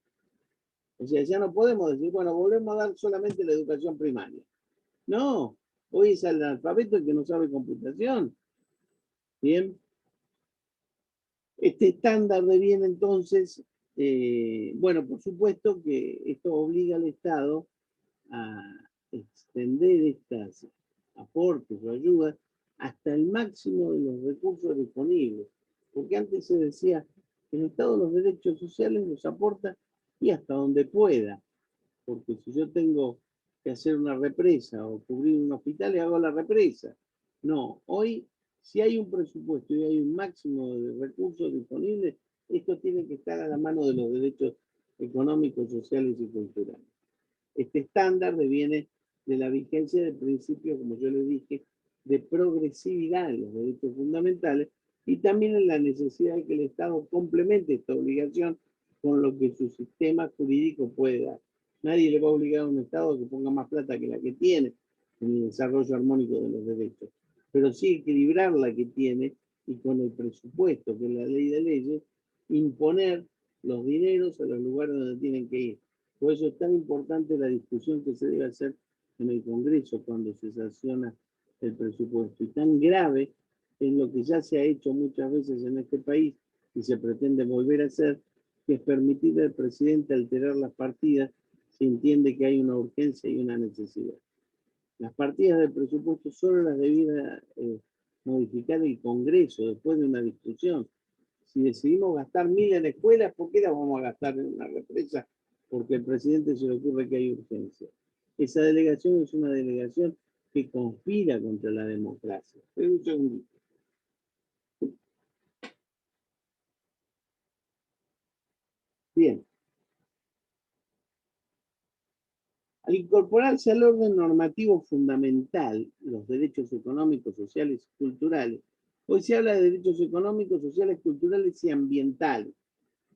O sea, ya no podemos decir, bueno, volvemos a dar solamente la educación primaria. No, hoy es el analfabeto el que no sabe computación. Bien. Este estándar de bien, entonces, bueno, por supuesto que esto obliga al Estado a extender estas aportes o ayudas hasta el máximo de los recursos disponibles. Porque antes se decía que el Estado los derechos sociales los aporta y hasta donde pueda. Porque si yo tengo que hacer una represa o cubrir un hospital, le hago la represa. No, hoy si hay un presupuesto y hay un máximo de recursos disponibles, esto tiene que estar a la mano de los derechos económicos, sociales y culturales. Este estándar deviene de la vigencia del principio, como yo les dije, de progresividad en los derechos fundamentales y también en la necesidad de que el Estado complemente esta obligación con lo que su sistema jurídico puede dar. Nadie le va a obligar a un Estado que ponga más plata que la que tiene. en el desarrollo armónico de los derechos, pero sí equilibrar la que tiene y con el presupuesto, que es la ley de leyes, imponer los dineros a los lugares donde tienen que ir. Por eso es tan importante la discusión que se debe hacer en el Congreso cuando se sanciona el presupuesto. Y tan grave es lo que ya se ha hecho muchas veces en este país y se pretende volver a hacer, que es permitir al presidente alterar las partidas si entiende que hay una urgencia y una necesidad. Las partidas del presupuesto solo las debiera modificar el Congreso después de una discusión. Si decidimos gastar 1.000 en escuelas, ¿por qué las vamos a gastar en una represa? Porque al presidente se le ocurre que hay urgencia. Esa delegación es una delegación que conspira contra la democracia. Pero un segundito. Bien. Al incorporarse al orden normativo fundamental los derechos económicos, sociales y culturales, hoy se habla de derechos económicos, sociales, culturales y ambientales,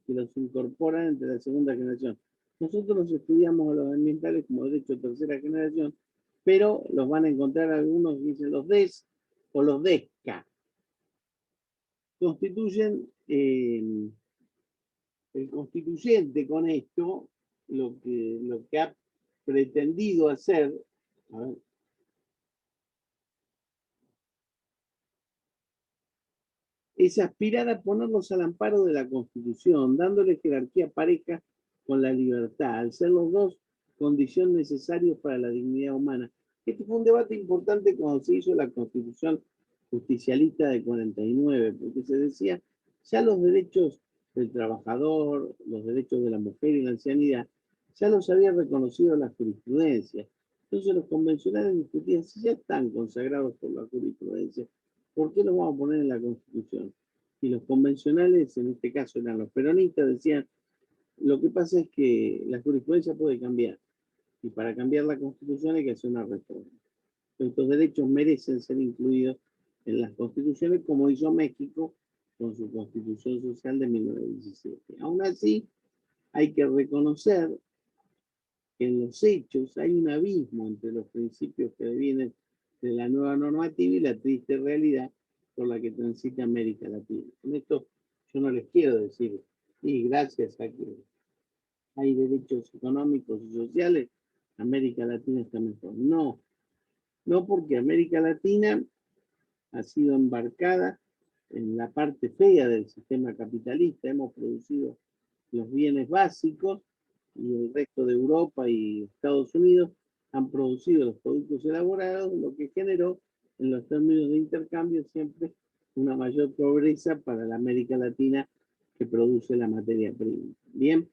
que los incorporan entre la segunda generación. Nosotros los estudiamos a los ambientales como derechos de tercera generación, pero los van a encontrar algunos, dicen los DES o los DESCA. Constituyen, el constituyente con esto, lo que ha pretendido hacer, a ver, es aspirar a ponerlos al amparo de la Constitución, dándole jerarquía pareja con la libertad, al ser los dos condición necesarias para la dignidad humana. Este fue un debate importante cuando se hizo la Constitución justicialista de 49, porque se decía, ya los derechos del trabajador, los derechos de la mujer y la ancianidad, ya los había reconocido la jurisprudencia. Entonces los convencionales discutían, si ya están consagrados por la jurisprudencia, ¿por qué los vamos a poner en la Constitución? Y los convencionales, en este caso eran los peronistas, decían, lo que pasa es que la jurisprudencia puede cambiar, y para cambiar la Constitución hay que hacer una reforma. Estos derechos merecen ser incluidos en las constituciones, como hizo México con su Constitución Social de 1917. Aún así, hay que reconocer que en los hechos hay un abismo entre los principios que vienen de la nueva normativa y la triste realidad por la que transita América Latina. Con esto yo no les quiero decir, y gracias a que hay derechos económicos y sociales, América Latina está mejor. No, no, porque América Latina ha sido embarcada en la parte fea del sistema capitalista. Hemos producido los bienes básicos y el resto de Europa y Estados Unidos han producido los productos elaborados, lo que generó en los términos de intercambio siempre una mayor pobreza para la América Latina que produce la materia prima. Bien.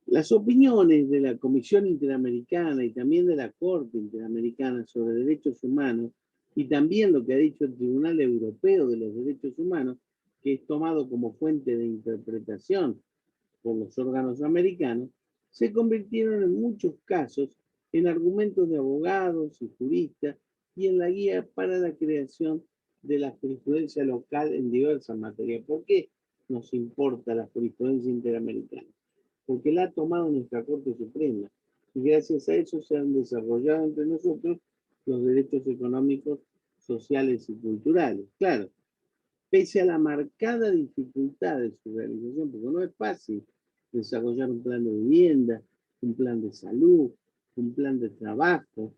Las opiniones de la Comisión Interamericana y también de la Corte Interamericana sobre Derechos Humanos y también lo que ha dicho el Tribunal Europeo de los Derechos Humanos, que es tomado como fuente de interpretación por los órganos americanos, se convirtieron en muchos casos en argumentos de abogados y juristas y en la guía para la creación de la jurisprudencia local en diversas materias. ¿Por qué nos importa la jurisprudencia interamericana? Porque la ha tomado nuestra Corte Suprema y gracias a eso se han desarrollado entre nosotros los derechos económicos, sociales y culturales. Claro, pese a la marcada dificultad de su realización, porque no es fácil desarrollar un plan de vivienda, un plan de salud, un plan de trabajo,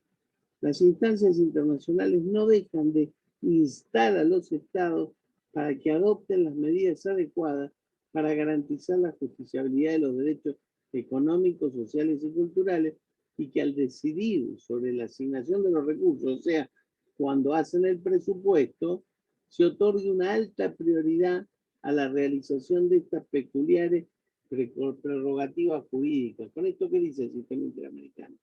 las instancias internacionales no dejan de instar a los estados para que adopten las medidas adecuadas para garantizar la justiciabilidad de los derechos económicos, sociales y culturales, y que al decidir sobre la asignación de los recursos, o sea, cuando hacen el presupuesto, se otorgue una alta prioridad a la realización de estas peculiares prerrogativas jurídicas. ¿Con esto qué dice el sistema interamericano?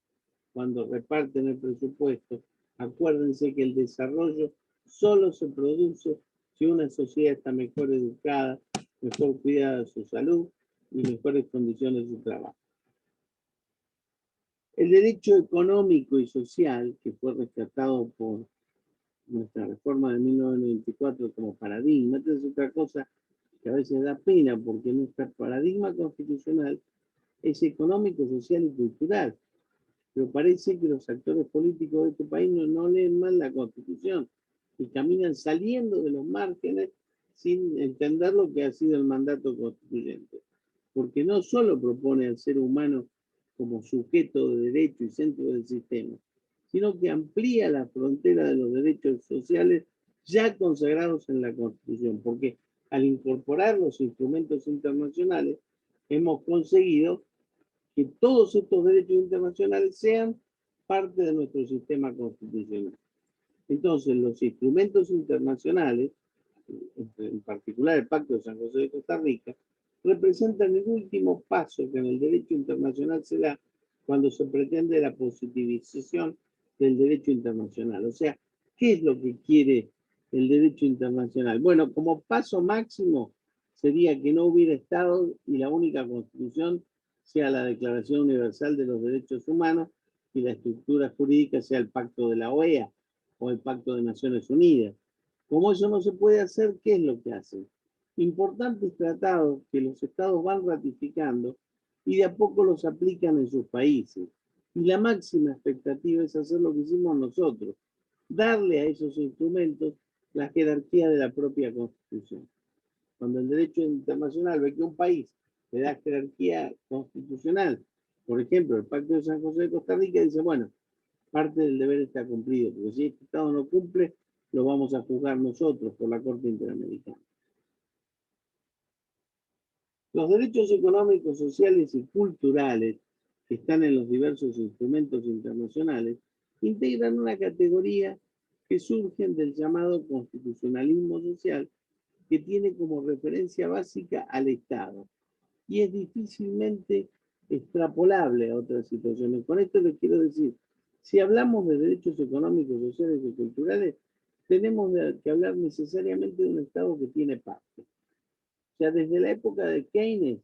Cuando reparten el presupuesto, acuérdense que el desarrollo solo se produce si una sociedad está mejor educada, mejor cuidada de su salud y mejores condiciones de su trabajo. El derecho económico y social, que fue rescatado por nuestra reforma de 1994 como paradigma, esta es otra cosa que a veces da pena, porque nuestro paradigma constitucional es económico, social y cultural. pero parece que los actores políticos de este país no leen mal la Constitución y caminan saliendo de los márgenes sin entender lo que ha sido el mandato constituyente. Porque no solo propone al ser humano como sujeto de derecho y centro del sistema, sino que amplía la frontera de los derechos sociales ya consagrados en la Constitución, porque al incorporar los instrumentos internacionales hemos conseguido que todos estos derechos internacionales sean parte de nuestro sistema constitucional. Entonces, los instrumentos internacionales, en particular el Pacto de San José de Costa Rica, representan el último paso que en el derecho internacional se da cuando se pretende la positivización del derecho internacional. O sea, ¿qué es lo que quiere el derecho internacional? Bueno, como paso máximo sería que no hubiera Estado y la única constitución sea la Declaración Universal de los Derechos Humanos y la estructura jurídica sea el Pacto de la OEA o el Pacto de Naciones Unidas. Como eso no se puede hacer, ¿qué es lo que hacen? Importantes tratados que los estados van ratificando y de a poco los aplican en sus países. Y la máxima expectativa es hacer lo que hicimos nosotros, darle a esos instrumentos la jerarquía de la propia Constitución. Cuando el derecho internacional ve que un país le da jerarquía constitucional, por ejemplo, el Pacto de San José de Costa Rica dice, bueno, parte del deber está cumplido, porque si este Estado no cumple, lo vamos a juzgar nosotros por la Corte Interamericana. Los derechos económicos, sociales y culturales que están en los diversos instrumentos internacionales integran una categoría que surgen del llamado constitucionalismo social, que tiene como referencia básica al Estado y es difícilmente extrapolable a otras situaciones. Con esto les quiero decir, si hablamos de derechos económicos, sociales y culturales, tenemos que hablar necesariamente de un Estado que tiene parte. O sea, desde la época de Keynes,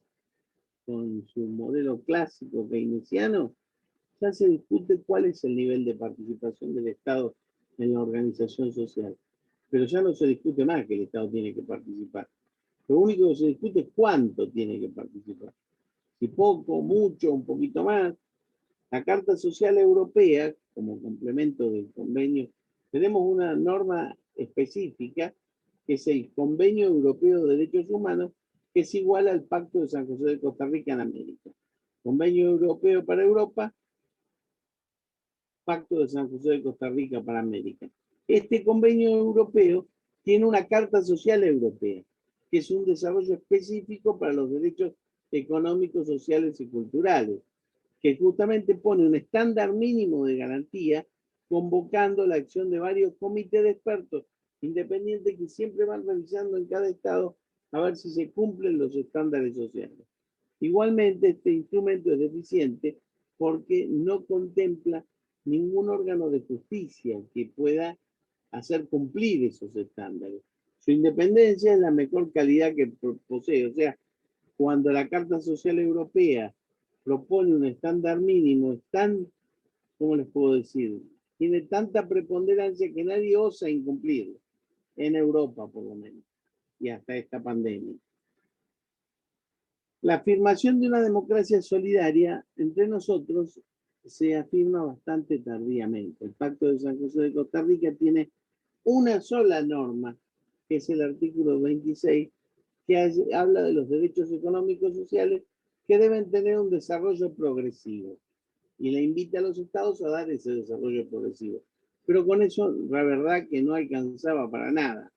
con su modelo clásico keynesiano, ya se discute cuál es el nivel de participación del Estado en la organización social. Pero ya no se discute más que el Estado tiene que participar. Lo único que se discute es cuánto tiene que participar. Si poco, mucho, un poquito más. La Carta Social Europea, como complemento del convenio, tenemos una norma específica, que es el Convenio Europeo de Derechos Humanos, que es igual al Pacto de San José de Costa Rica en América. Convenio Europeo para Europa, Pacto de San José de Costa Rica para América. Este convenio europeo tiene una Carta Social Europea, que es un desarrollo específico para los derechos económicos, sociales y culturales, que justamente pone un estándar mínimo de garantía, convocando la acción de varios comités de expertos independientes que siempre van revisando en cada estado a ver si se cumplen los estándares sociales. Igualmente, este instrumento es deficiente porque no contempla ningún órgano de justicia que pueda hacer cumplir esos estándares. Su independencia es la mejor calidad que posee. O sea, cuando la Carta Social Europea propone un estándar mínimo, es tan, ¿cómo les puedo decir? Tiene tanta preponderancia que nadie osa incumplirlo, en Europa por lo menos, y hasta esta pandemia. La afirmación de una democracia solidaria entre nosotros se afirma bastante tardíamente. El Pacto de San José de Costa Rica tiene una sola norma, que es el artículo 26, que habla de los derechos económicos y sociales que deben tener un desarrollo progresivo. Y le invita a los estados a dar ese desarrollo progresivo. Pero con eso, la verdad que no alcanzaba para nada,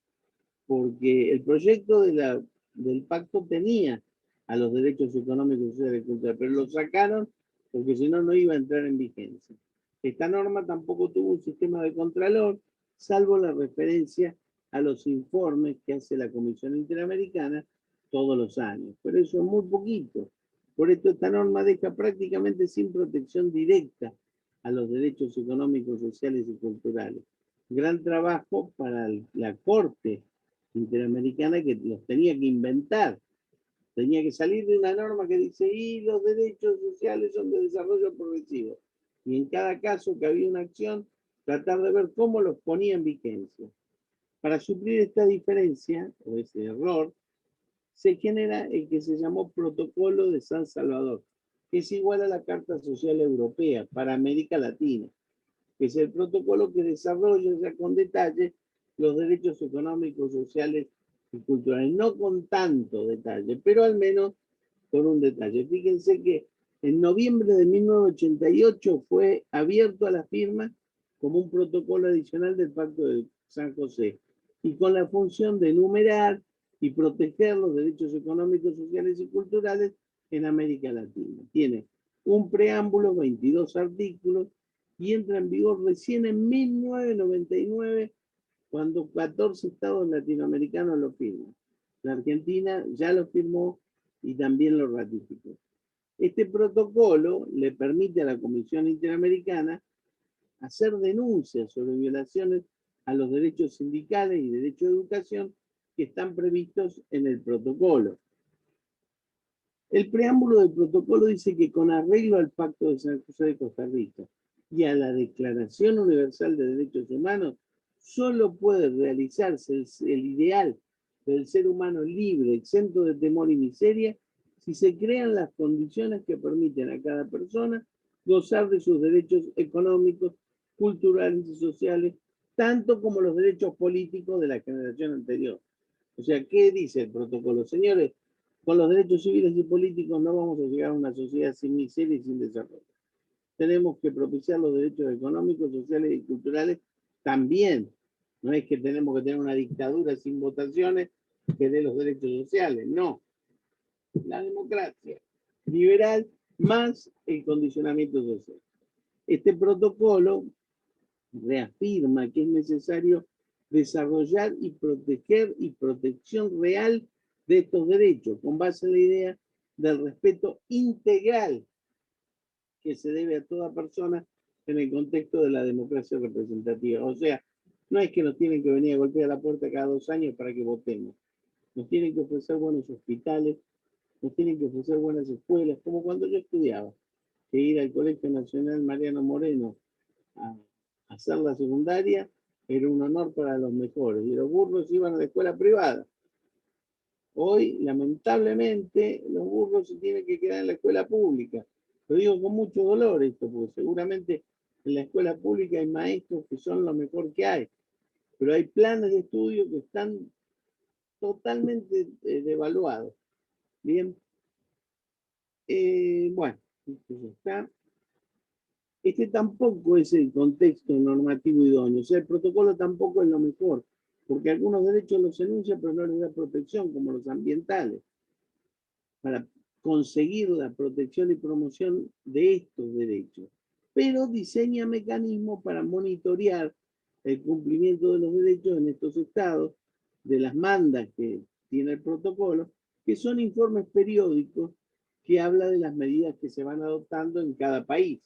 porque el proyecto del pacto tenía a los derechos económicos, sociales y culturales, pero lo sacaron porque si no, no iba a entrar en vigencia. Esta norma tampoco tuvo un sistema de contralor, salvo la referencia a los informes que hace la Comisión Interamericana todos los años. Pero eso es muy poquito. Por esto esta norma deja prácticamente sin protección directa a los derechos económicos, sociales y culturales. Gran trabajo para la Corte Interamericana, que los tenía que inventar. Tenía que salir de una norma que dice, y los derechos sociales son de desarrollo progresivo. Y en cada caso que había una acción, tratar de ver cómo los ponía en vigencia. Para suplir esta diferencia, o ese error, se genera el que se llamó Protocolo de San Salvador. que es igual a la Carta Social Europea para América Latina, que es el protocolo que desarrolla ya con detalle los derechos económicos, sociales y culturales. No con tanto detalle, pero al menos con un detalle. Fíjense que en noviembre de 1988 fue abierto a la firma como un protocolo adicional del Pacto de San José y con la función de enumerar y proteger los derechos económicos, sociales y culturales en América Latina. Tiene un preámbulo, 22 artículos, y entra en vigor recién en 1999, cuando 14 estados latinoamericanos lo firman. La Argentina ya lo firmó y también lo ratificó. Este protocolo le permite a la Comisión Interamericana hacer denuncias sobre violaciones a los derechos sindicales y derechos de educación que están previstos en el protocolo. El preámbulo del protocolo dice que con arreglo al Pacto de San José de Costa Rica y a la Declaración Universal de Derechos Humanos, solo puede realizarse el ideal del ser humano libre, exento de temor y miseria, si se crean las condiciones que permiten a cada persona gozar de sus derechos económicos, culturales y sociales, tanto como los derechos políticos de la generación anterior. O sea, ¿qué dice el protocolo? Señores, con los derechos civiles y políticos no vamos a llegar a una sociedad sin miseria y sin desarrollo. Tenemos que propiciar los derechos económicos, sociales y culturales también. No es que tenemos que tener una dictadura sin votaciones que dé los derechos sociales, no. La democracia liberal más el condicionamiento social. Este protocolo reafirma que es necesario desarrollar y proteger y protección real de estos derechos, con base en la idea del respeto integral que se debe a toda persona en el contexto de la democracia representativa. O sea, no es que nos tienen que venir a golpear la puerta cada 2 años para que votemos. Nos tienen que ofrecer buenos hospitales, nos tienen que ofrecer buenas escuelas, como cuando yo estudiaba, que ir al Colegio Nacional Mariano Moreno a hacer la secundaria era un honor para los mejores, y los burros iban a la escuela privada. Hoy, lamentablemente, los burros se tienen que quedar en la escuela pública. Lo digo con mucho dolor esto, porque seguramente en la escuela pública hay maestros que son lo mejor que hay, pero hay planes de estudio que están totalmente devaluados. Bien, bueno, esto ya está. Este tampoco es el contexto normativo idóneo, o sea, el protocolo tampoco es lo mejor, porque algunos derechos los enuncia, pero no les da protección, como los ambientales. Para conseguir la protección y promoción de estos derechos, pero diseña mecanismos para monitorear el cumplimiento de los derechos en estos estados, de las mandas que tiene el protocolo, que son informes periódicos que habla de las medidas que se van adoptando en cada país.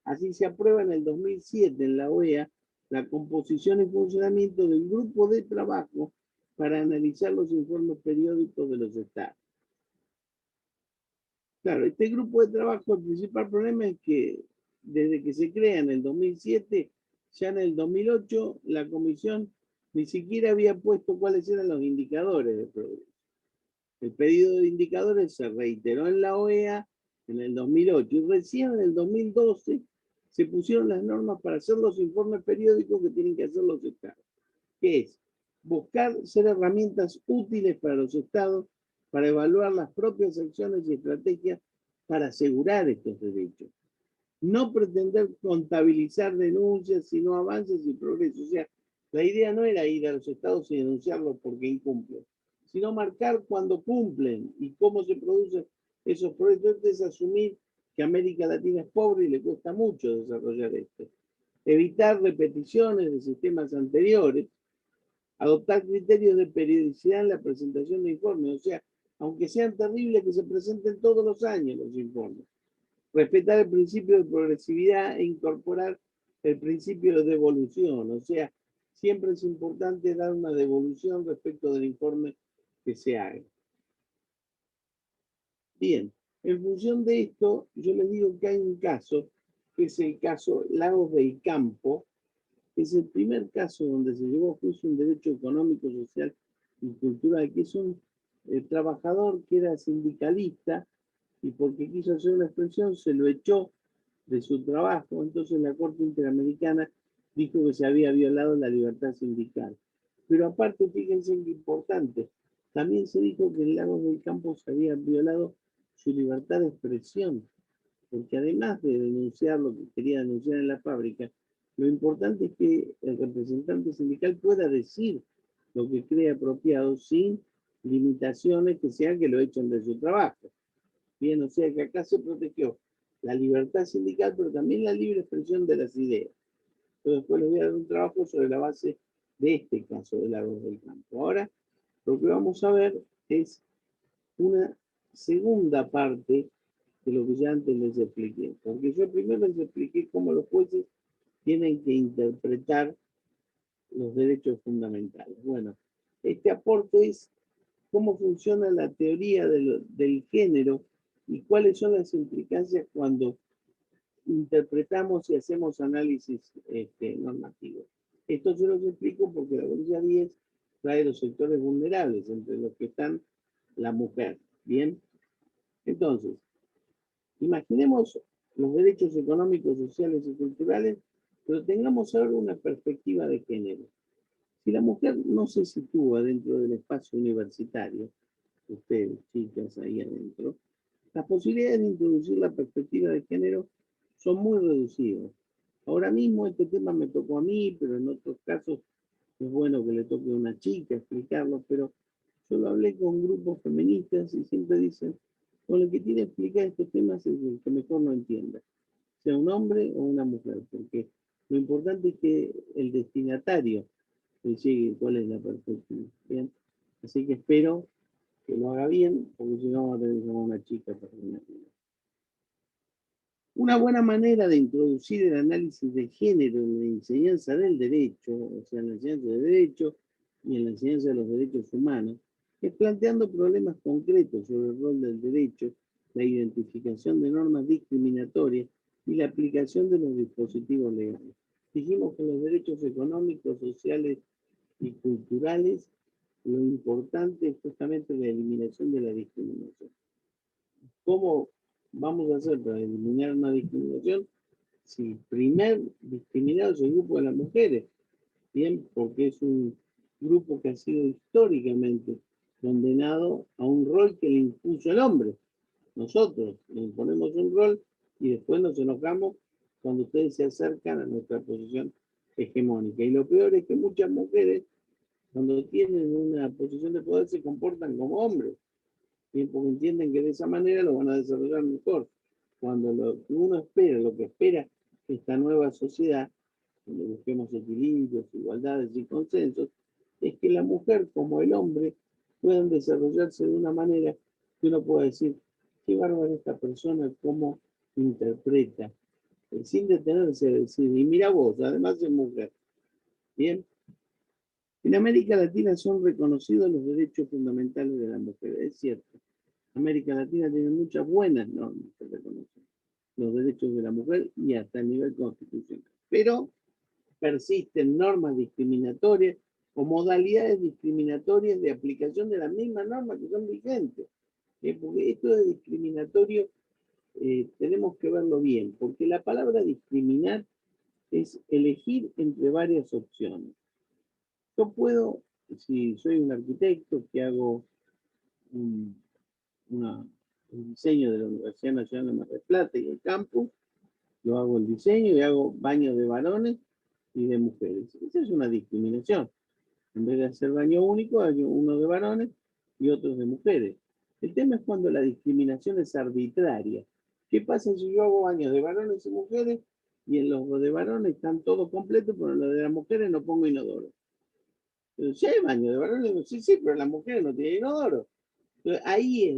Así se aprueba en el 2007 en la OEA la composición y funcionamiento del grupo de trabajo para analizar los informes periódicos de los estados. Claro, este grupo de trabajo, el principal problema es que desde que se crea en el 2007, ya en el 2008, la comisión ni siquiera había puesto cuáles eran los indicadores de progreso. El pedido de indicadores se reiteró en la OEA en el 2008 y recién en el 2012 se pusieron las normas para hacer los informes periódicos que tienen que hacer los estados, que es buscar ser herramientas útiles para los estados para evaluar las propias acciones y estrategias para asegurar estos derechos. No pretender contabilizar denuncias, sino avances y progresos. O sea, la idea no era ir a los estados y denunciarlos porque incumplen, sino marcar cuando cumplen y cómo se producen esos progresos. Es asumir que América Latina es pobre y le cuesta mucho desarrollar esto. Evitar repeticiones de sistemas anteriores, adoptar criterios de periodicidad en la presentación de informes, o sea, aunque sean terribles, que se presenten todos los años los informes. Respetar el principio de progresividad e incorporar el principio de devolución, o sea, siempre es importante dar una devolución respecto del informe que se haga. Bien, en función de esto, yo les digo que hay un caso, que es el caso Lagos del Campo, que es el primer caso donde se llevó a juicio un derecho económico, social y cultural, que es un trabajador que era sindicalista, y porque quiso hacer una expresión se lo echó de su trabajo. Entonces la Corte Interamericana dijo que se había violado la libertad sindical. Pero aparte, fíjense qué importante, también se dijo que en Lagos del Campo se había violado su libertad de expresión, porque además de denunciar lo que quería denunciar en la fábrica, lo importante es que el representante sindical pueda decir lo que cree apropiado sin limitaciones que sean que lo echen de su trabajo. Bien, o sea que acá se protegió la libertad sindical, pero también la libre expresión de las ideas. Entonces después les voy a dar un trabajo sobre la base de este caso de Lagos del Campo. Ahora, lo que vamos a ver es una segunda parte de lo que ya antes les expliqué. Porque yo primero les expliqué cómo los jueces tienen que interpretar los derechos fundamentales. Bueno, este aporte es cómo funciona la teoría del género y cuáles son las implicancias cuando interpretamos y hacemos análisis normativo. Esto se los explico porque la bolilla 10 trae los sectores vulnerables, entre los que están la mujer. Bien, entonces, imaginemos los derechos económicos, sociales y culturales, pero tengamos ahora una perspectiva de género. Si la mujer no se sitúa dentro del espacio universitario, ustedes, chicas, ahí adentro, las posibilidades de introducir la perspectiva de género son muy reducidas. Ahora mismo este tema me tocó a mí, pero en otros casos es bueno que le toque a una chica explicarlo, pero yo lo hablé con grupos feministas y siempre dicen, con el que tiene que explicar estos temas es el que mejor no entienda, sea un hombre o una mujer, porque lo importante es que el destinatario le llegue cuál es la perspectiva. ¿Bien? Así que espero que lo haga bien, porque si no vamos a tener que llamar a una chica para que me atienda. Una buena manera de introducir el análisis de género en la enseñanza del derecho, o sea, en la enseñanza de derecho y en la enseñanza de los derechos humanos, es planteando problemas concretos sobre el rol del derecho, la identificación de normas discriminatorias y la aplicación de los dispositivos legales. Dijimos que los derechos económicos, sociales y culturales, lo importante es justamente la eliminación de la discriminación. ¿Cómo vamos a hacer para eliminar una discriminación? Si primer discriminado es el grupo de las mujeres, bien, porque es un grupo que ha sido históricamente condenado a un rol que le impuso el hombre. Nosotros le imponemos un rol y después nos enojamos cuando ustedes se acercan a nuestra posición hegemónica. Y lo peor es que muchas mujeres, cuando tienen una posición de poder, se comportan como hombres, ¿bien? Porque entienden que de esa manera lo van a desarrollar mejor. Cuando lo que uno espera, lo que espera esta nueva sociedad, donde busquemos equilibrios, igualdades y consensos, es que la mujer como el hombre puedan desarrollarse de una manera que uno pueda decir, qué bárbaro esta persona, cómo interpreta, sin detenerse a decir, y mira vos, además es mujer. Bien. En América Latina son reconocidos los derechos fundamentales de la mujer, es cierto. América Latina tiene muchas buenas normas que reconocen los derechos de la mujer y hasta a nivel constitucional. Pero persisten normas discriminatorias o modalidades discriminatorias de aplicación de las mismas normas que son vigentes. Porque esto de discriminatorio tenemos que verlo bien, porque la palabra discriminar es elegir entre varias opciones. Yo puedo, si soy un arquitecto que hago un diseño de la Universidad Nacional de Mar del Plata y el campus, yo hago el diseño y hago baños de varones y de mujeres. Esa es una discriminación. En vez de hacer baño único, hay uno de varones y otros de mujeres. El tema es cuando la discriminación es arbitraria. ¿Qué pasa si yo hago baños de varones y mujeres y en los de varones están todos completos, pero en los de las mujeres no pongo inodoro? Pero si hay baño de varones, sí, sí, pero las mujeres no tienen inodoro. Entonces, ahí es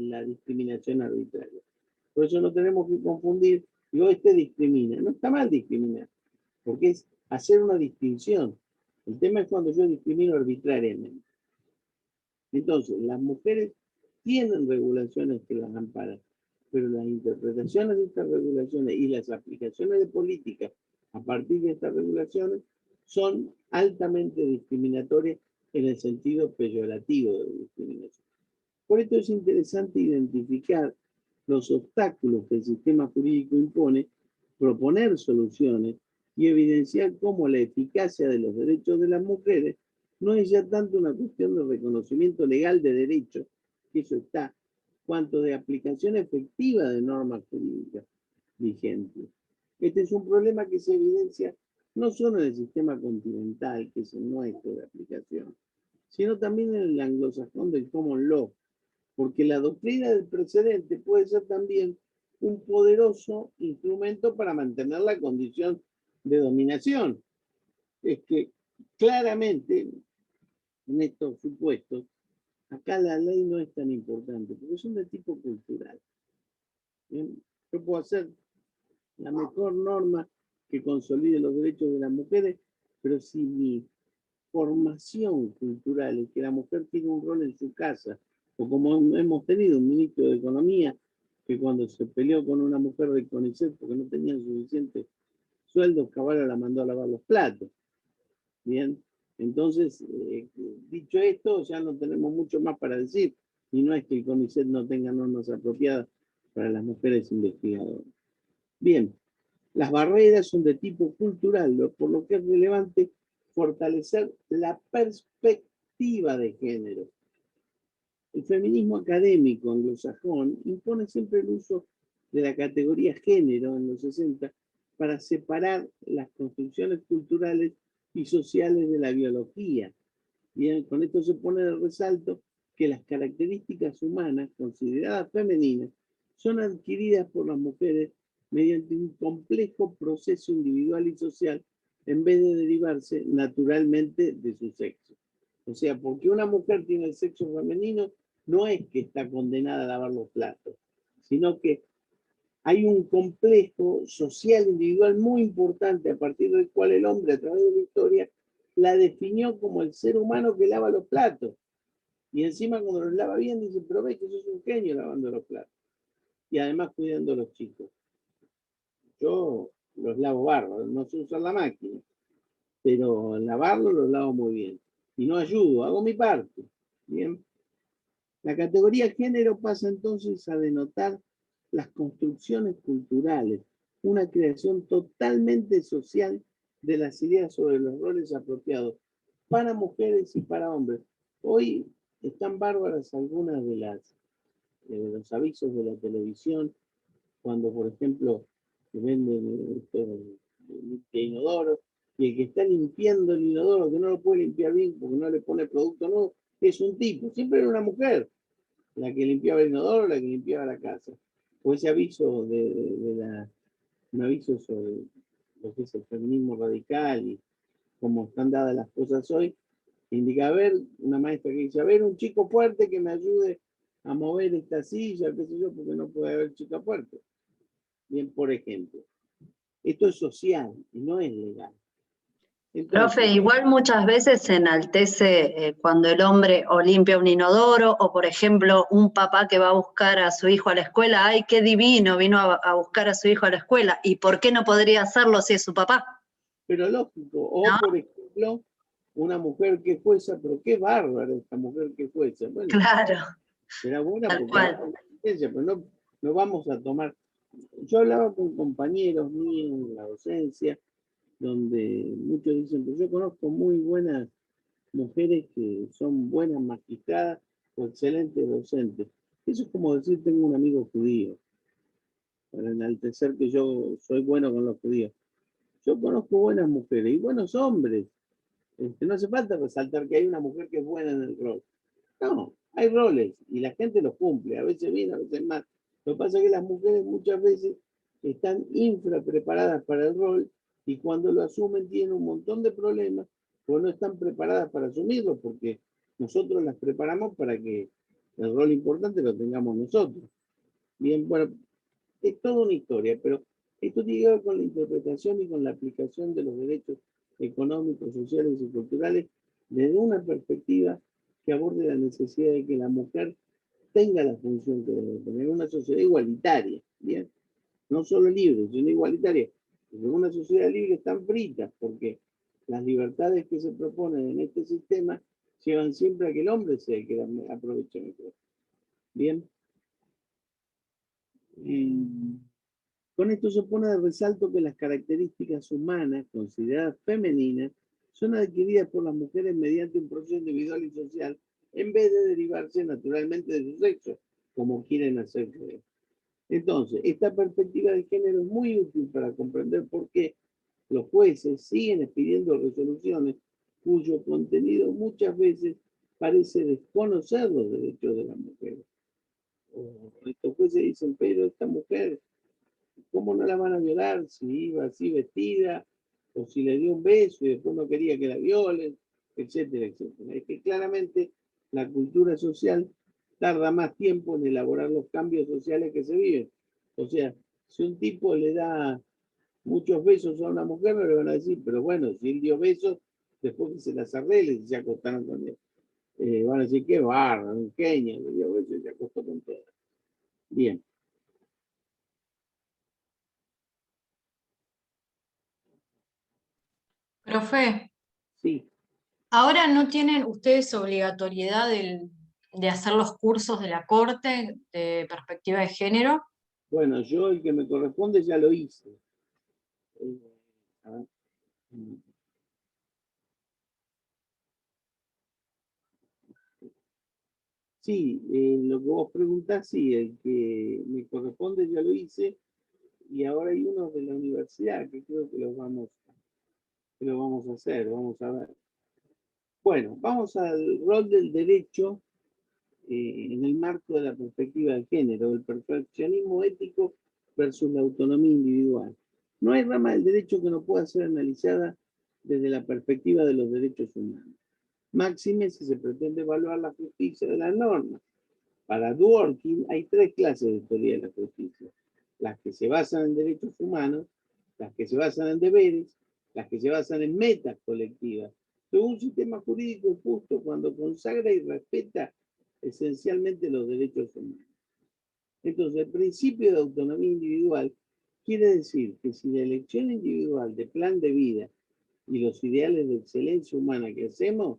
la discriminación arbitraria. Por eso no tenemos que confundir, digo, discrimina. No está mal discriminar, porque es hacer una distinción. El tema es cuando yo discrimino arbitrariamente. Entonces, las mujeres tienen regulaciones que las amparan, pero las interpretaciones de estas regulaciones y las aplicaciones de políticas a partir de estas regulaciones son altamente discriminatorias en el sentido peyorativo de discriminación. Por esto es interesante identificar los obstáculos que el sistema jurídico impone, proponer soluciones y evidenciar cómo la eficacia de los derechos de las mujeres no es ya tanto una cuestión de reconocimiento legal de derechos, que eso está, cuanto de aplicación efectiva de normas jurídicas vigentes. Este es un problema que se evidencia no solo en el sistema continental, que es el nuestro de aplicación, sino también en el anglosajón del common law, porque la doctrina del precedente puede ser también un poderoso instrumento para mantener la condición de dominación. Es que claramente en estos supuestos, acá la ley no es tan importante, porque son de tipo cultural. ¿Bien? Yo puedo hacer la mejor norma que consolide los derechos de las mujeres, pero si mi formación cultural es que la mujer tiene un rol en su casa, o como hemos tenido un ministro de Economía que cuando se peleó con una mujer de CONICET porque no tenían suficiente sueldo, Caballo la mandó a lavar los platos. Bien, entonces, dicho esto, ya no tenemos mucho más para decir, y no es que el CONICET no tenga normas apropiadas para las mujeres investigadoras. Bien, las barreras son de tipo cultural, por lo que es relevante fortalecer la perspectiva de género. El feminismo académico anglosajón impone siempre el uso de la categoría género en los 60 para separar las construcciones culturales y sociales de la biología. Bien, con esto se pone de resalto que las características humanas consideradas femeninas son adquiridas por las mujeres mediante un complejo proceso individual y social en vez de derivarse naturalmente de su sexo. O sea, porque una mujer tiene el sexo femenino, no es que está condenada a lavar los platos, sino que hay un complejo social individual muy importante a partir del cual el hombre a través de la historia la definió como el ser humano que lava los platos. Y encima cuando los lava bien dice, pero ve que sos un genio lavando los platos. Y además cuidando a los chicos. Yo los lavo bárbaro, no sé usar la máquina, pero lavarlos los lavo muy bien. Y no ayudo, hago mi parte. Bien. La categoría género pasa entonces a denotar las construcciones culturales, una creación totalmente social de las ideas sobre los roles apropiados para mujeres y para hombres. Hoy están bárbaras algunas de los avisos de la televisión, cuando por ejemplo venden inodoro, y el que está limpiando el inodoro, que no lo puede limpiar bien porque no le pone producto nuevo, es un tipo, siempre era una mujer la que limpiaba el inodoro, la que limpiaba la casa. O ese aviso un aviso sobre lo que es el feminismo radical y cómo están dadas las cosas hoy, indica, a ver, una maestra que dice, a ver, un chico fuerte que me ayude a mover esta silla, qué sé yo, porque no puede haber chica fuerte. Bien, por ejemplo. Esto es social y no es legal. Entonces, Profe, igual muchas veces se enaltece cuando el hombre o limpia un inodoro, o por ejemplo, un papá que va a buscar a su hijo a la escuela, ¡ay, qué divino! Vino a buscar a su hijo a la escuela. ¿Y por qué no podría hacerlo si es su papá? pero lógico. O, ¿No? por ejemplo, una mujer que fuese, pero qué bárbara esta mujer que fuese. Bueno, Claro, era buena tal porque cual. pero no vamos a tomar. Yo hablaba con compañeros míos en la docencia, donde muchos dicen, pues yo conozco muy buenas mujeres que son buenas magistradas o excelentes docentes. Eso es como decir, tengo un amigo judío, para enaltecer que yo soy bueno con los judíos. Yo conozco buenas mujeres y buenos hombres. No hace falta resaltar que hay una mujer que es buena en el rol. No, hay roles y la gente los cumple, a veces bien, a veces mal. Lo que pasa es que las mujeres muchas veces están infrapreparadas para el rol y cuando lo asumen tienen un montón de problemas o no están preparadas para asumirlo porque nosotros las preparamos para que el rol importante lo tengamos nosotros. Bien, bueno, es toda una historia, pero esto tiene que ver con la interpretación y con la aplicación de los derechos económicos, sociales y culturales desde una perspectiva que aborde la necesidad de que la mujer tenga la función que debe tener, una sociedad igualitaria, ¿bien? No solo libre, sino igualitaria. Porque una sociedad libre están fritas, porque las libertades que se proponen en este sistema llevan siempre a que el hombre sea el que las aproveche mejor. Bien. Con esto se pone de resalto que las características humanas, consideradas femeninas, son adquiridas por las mujeres mediante un proceso individual y social, en vez de derivarse naturalmente de su sexo, como quieren hacer creer. Entonces, esta perspectiva de género es muy útil para comprender por qué los jueces siguen expidiendo resoluciones cuyo contenido muchas veces parece desconocer los derechos de las mujeres. Estos jueces dicen, pero esta mujer, ¿cómo no la van a violar si iba así vestida? O si le dio un beso y después no quería que la violen, etcétera, etcétera. Es que claramente la cultura social tarda más tiempo en elaborar los cambios sociales que se viven. O sea, si un tipo le da muchos besos a una mujer, no le van a decir, pero bueno, si él dio besos, después que se las arregle y se acostaron con él. Van a decir, qué barra, un queño, le dio besos y se acostó con todas. Bien. Profe, Sí. ahora no tienen ustedes obligatoriedad de hacer los cursos de la Corte de perspectiva de género. Bueno, yo el que me corresponde ya lo hice. A ver. Sí, lo que vos preguntás, sí, el que me corresponde ya lo hice, y ahora hay uno de la universidad que creo que lo vamos a hacer, vamos a ver. Bueno, vamos al rol del derecho en el marco de la perspectiva de género, el perfeccionismo ético versus la autonomía individual. No hay rama del derecho que no pueda ser analizada desde la perspectiva de los derechos humanos. Máxime si se pretende evaluar la justicia de las normas. Para Dworkin hay tres clases de teoría de la justicia. Las que se basan en derechos humanos, las que se basan en deberes, las que se basan en metas colectivas. Todo un sistema jurídico justo cuando consagra y respeta esencialmente los derechos humanos. Entonces, el principio de autonomía individual quiere decir que si la elección individual de plan de vida y los ideales de excelencia humana que hacemos,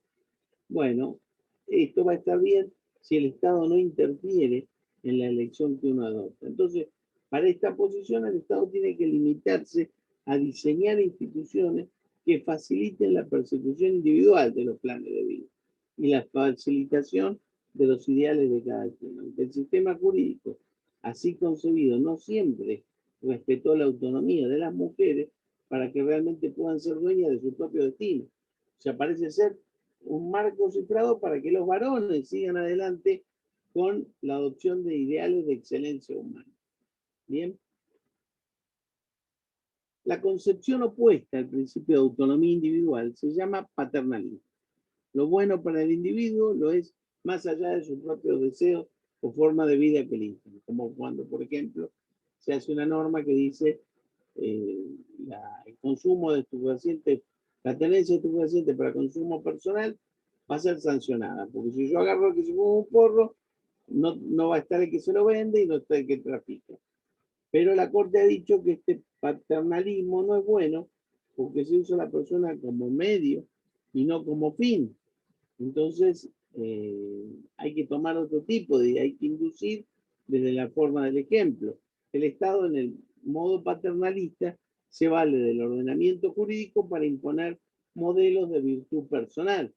bueno, esto va a estar bien si el Estado no interfiere en la elección que uno adopta. Entonces, para esta posición el Estado tiene que limitarse a diseñar instituciones que faciliten la persecución individual de los planes de vida y la facilitación de los ideales de cada quien. Aunque el sistema jurídico, así concebido, no siempre respetó la autonomía de las mujeres para que realmente puedan ser dueñas de su propio destino. O sea, parece ser un marco cifrado para que los varones sigan adelante con la adopción de ideales de excelencia humana. Bien. La concepción opuesta al principio de autonomía individual se llama paternalismo. Lo bueno para el individuo lo es más allá de sus propios deseos o forma de vida que eligen, como cuando, por ejemplo, se hace una norma que dice el consumo de estupefacientes, la tenencia de estupefacientes para consumo personal va a ser sancionada, porque si yo agarro el que se fuma un porro, no va a estar el que se lo vende y no está el que trafica. Pero la Corte ha dicho que este paternalismo no es bueno porque se usa la persona como medio y no como fin. Entonces, hay que tomar otro tipo hay que inducir desde la forma del ejemplo. El Estado en el modo paternalista se vale del ordenamiento jurídico para imponer modelos de virtud personal.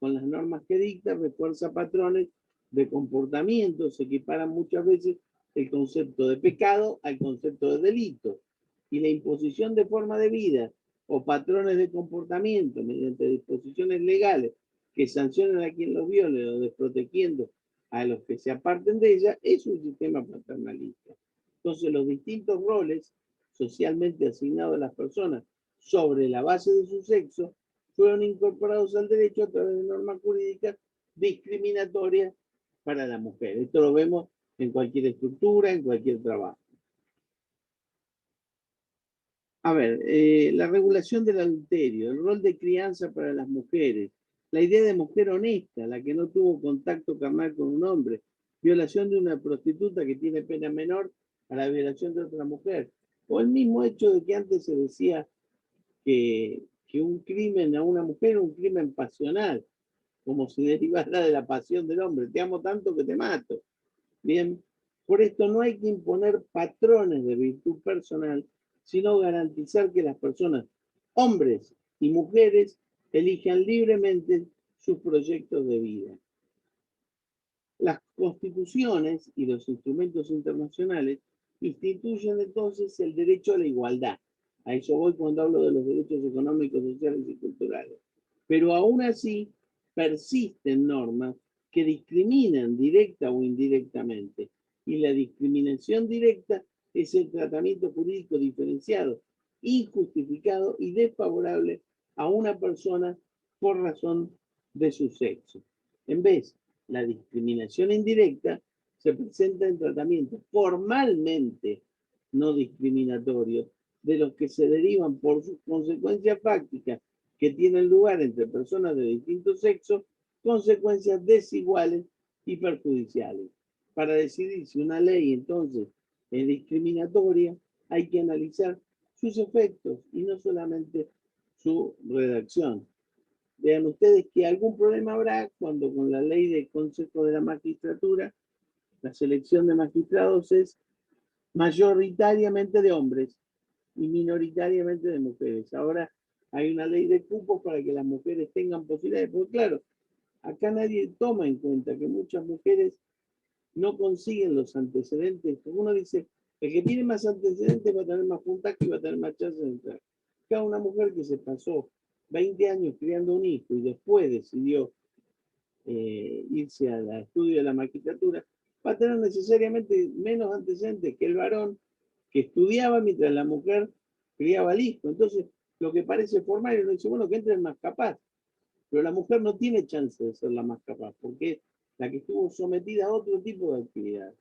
Con las normas que dicta, refuerza patrones de comportamiento, se equiparan muchas veces el concepto de pecado al concepto de delito. Y la imposición de forma de vida o patrones de comportamiento mediante disposiciones legales que sancionan a quien los viole o desprotegiendo a los que se aparten de ella es un sistema paternalista. Entonces, los distintos roles socialmente asignados a las personas sobre la base de su sexo fueron incorporados al derecho a través de normas jurídicas discriminatorias para la mujer. Esto lo vemos en cualquier estructura, en cualquier trabajo. A ver, la regulación del adulterio, el rol de crianza para las mujeres, la idea de mujer honesta, la que no tuvo contacto carnal con un hombre, violación de una prostituta que tiene pena menor a la violación de otra mujer, o el mismo hecho de que antes se decía que un crimen a una mujer es un crimen pasional, como si derivara de la pasión del hombre, te amo tanto que te mato. Bien, Por esto no hay que imponer patrones de virtud personal, sino garantizar que las personas, hombres y mujeres, elijan libremente sus proyectos de vida. Las constituciones y los instrumentos internacionales instituyen entonces el derecho a la igualdad. A eso voy cuando hablo de los derechos económicos, sociales y culturales. Pero aún así persisten normas que discriminan directa o indirectamente. Y la discriminación directa es el tratamiento jurídico diferenciado, injustificado y desfavorable a una persona por razón de su sexo. En vez, la discriminación indirecta se presenta en tratamientos formalmente no discriminatorios de los que se derivan por sus consecuencias fácticas que tienen lugar entre personas de distinto sexo, consecuencias desiguales y perjudiciales. Para decidir si una ley entonces es discriminatoria, hay que analizar sus efectos y no solamente su redacción. Vean ustedes que algún problema habrá cuando con la ley del Consejo de la Magistratura la selección de magistrados es mayoritariamente de hombres y minoritariamente de mujeres. Ahora hay una ley de cupos para que las mujeres tengan posibilidades, porque claro, acá nadie toma en cuenta que muchas mujeres no consiguen los antecedentes. Uno dice, el que tiene más antecedentes va a tener más puntaje y va a tener más chance de entrar. Cada una mujer que se pasó 20 años criando un hijo y después decidió irse al estudio de la magistratura, va a tener necesariamente menos antecedentes que el varón que estudiaba mientras la mujer criaba al hijo. Entonces, lo que parece formal, uno dice, bueno, que entre el más capaz. Pero la mujer no tiene chance de ser la más capaz, porque es la que estuvo sometida a otro tipo de actividad.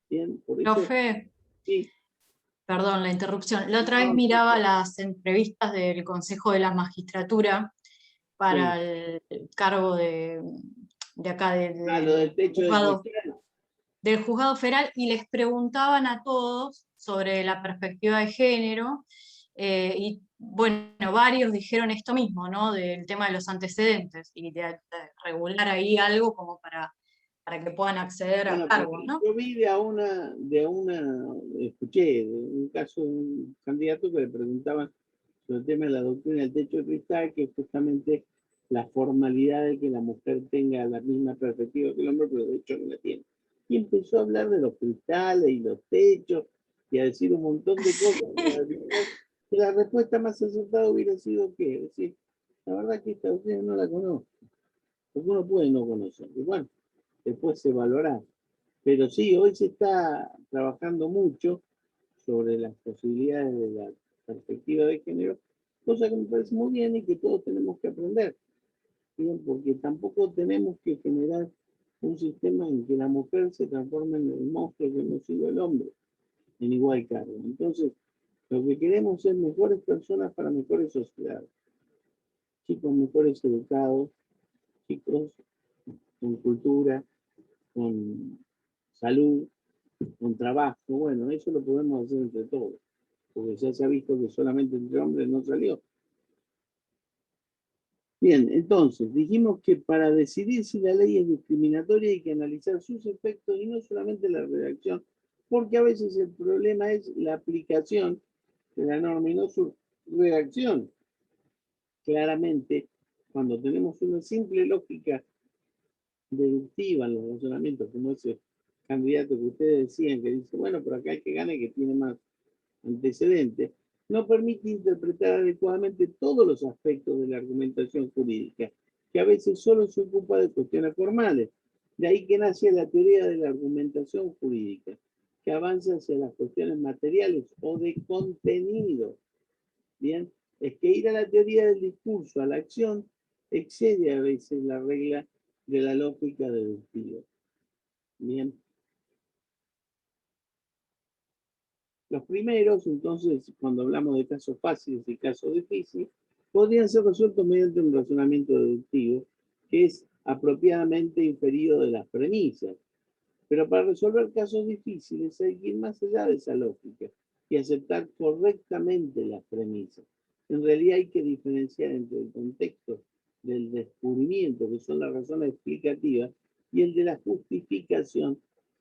Bien, por eso, Profe, sí. perdón la interrupción. La otra vez No, miraba las entrevistas del Consejo de la Magistratura para sí. el cargo de acá Lo del techo de juzgado, cristal. del juzgado federal y les preguntaban a todos sobre la perspectiva de género y bueno, varios dijeron esto mismo, ¿no? Del tema de los antecedentes y de regular ahí algo como para que puedan acceder a Bueno, cargos, ¿no? yo vi escuché de un caso de un candidato que le preguntaban sobre el tema de la doctrina del techo de cristal, que es justamente la formalidad de que la mujer tenga la misma perspectiva que el hombre, pero de hecho no la tiene. Y empezó a hablar de los cristales y los techos y a decir un montón de cosas. Y la respuesta más acertada hubiera sido que, es decir, la verdad que esta doctrina no la conozco, porque uno puede no conocerla. Y bueno, después se valorará. Pero sí, hoy se está trabajando mucho sobre las posibilidades de la perspectiva de género, cosa que me parece muy bien y que todos tenemos que aprender, ¿bien? Porque tampoco tenemos que generar un sistema en que la mujer se transforme en el monstruo que hemos sido el hombre, en igual cargo. Entonces, lo que queremos es mejores personas para mejores sociedades, chicos mejores educados, chicos con cultura, con salud, con trabajo. Bueno, eso lo podemos hacer entre todos, porque ya se ha visto que solamente entre hombres no salió. Bien, entonces, dijimos que para decidir si la ley es discriminatoria hay que analizar sus efectos y no solamente la redacción, porque a veces el problema es la aplicación de la norma y no su redacción. Claramente, cuando tenemos una simple lógica deductiva en los razonamientos, como ese candidato que ustedes decían, que dice, bueno, pero acá el que gane que tiene más antecedentes, no permite interpretar adecuadamente todos los aspectos de la argumentación jurídica, que a veces solo se ocupa de cuestiones formales. De ahí que nace la teoría de la argumentación jurídica, que avanza hacia las cuestiones materiales o de contenido. Bien, es que ir a la teoría del discurso, a la acción, excede a veces la regla de la lógica deductiva. Bien. Los primeros, entonces, cuando hablamos de casos fáciles y casos difíciles, podrían ser resueltos mediante un razonamiento deductivo, que es apropiadamente inferido de las premisas. Pero para resolver casos difíciles hay que ir más allá de esa lógica y aceptar correctamente las premisas. En realidad hay que diferenciar entre el contexto del descubrimiento, que son las razones explicativas, y el de la justificación,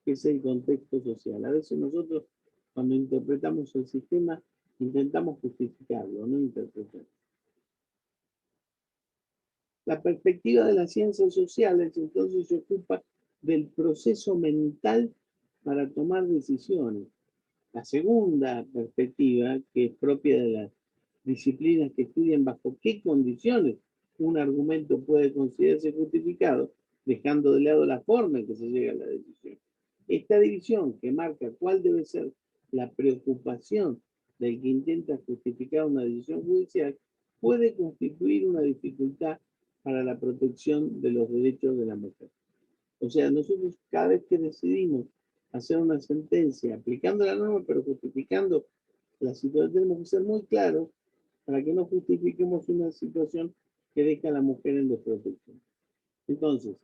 que es el contexto social. A veces nosotros, cuando interpretamos el sistema, intentamos justificarlo, no interpretarlo. La perspectiva de las ciencias sociales entonces se ocupa del proceso mental para tomar decisiones. La segunda perspectiva, que es propia de las disciplinas que estudian bajo qué condiciones un argumento puede considerarse justificado, dejando de lado la forma en que se llega a la decisión. Esta división que marca cuál debe ser la preocupación del que intenta justificar una decisión judicial puede constituir una dificultad para la protección de los derechos de la mujer. O sea, nosotros cada vez que decidimos hacer una sentencia aplicando la norma pero justificando la situación, tenemos que ser muy claros para que no justifiquemos una situación que deja a la mujer en desprotección. Entonces,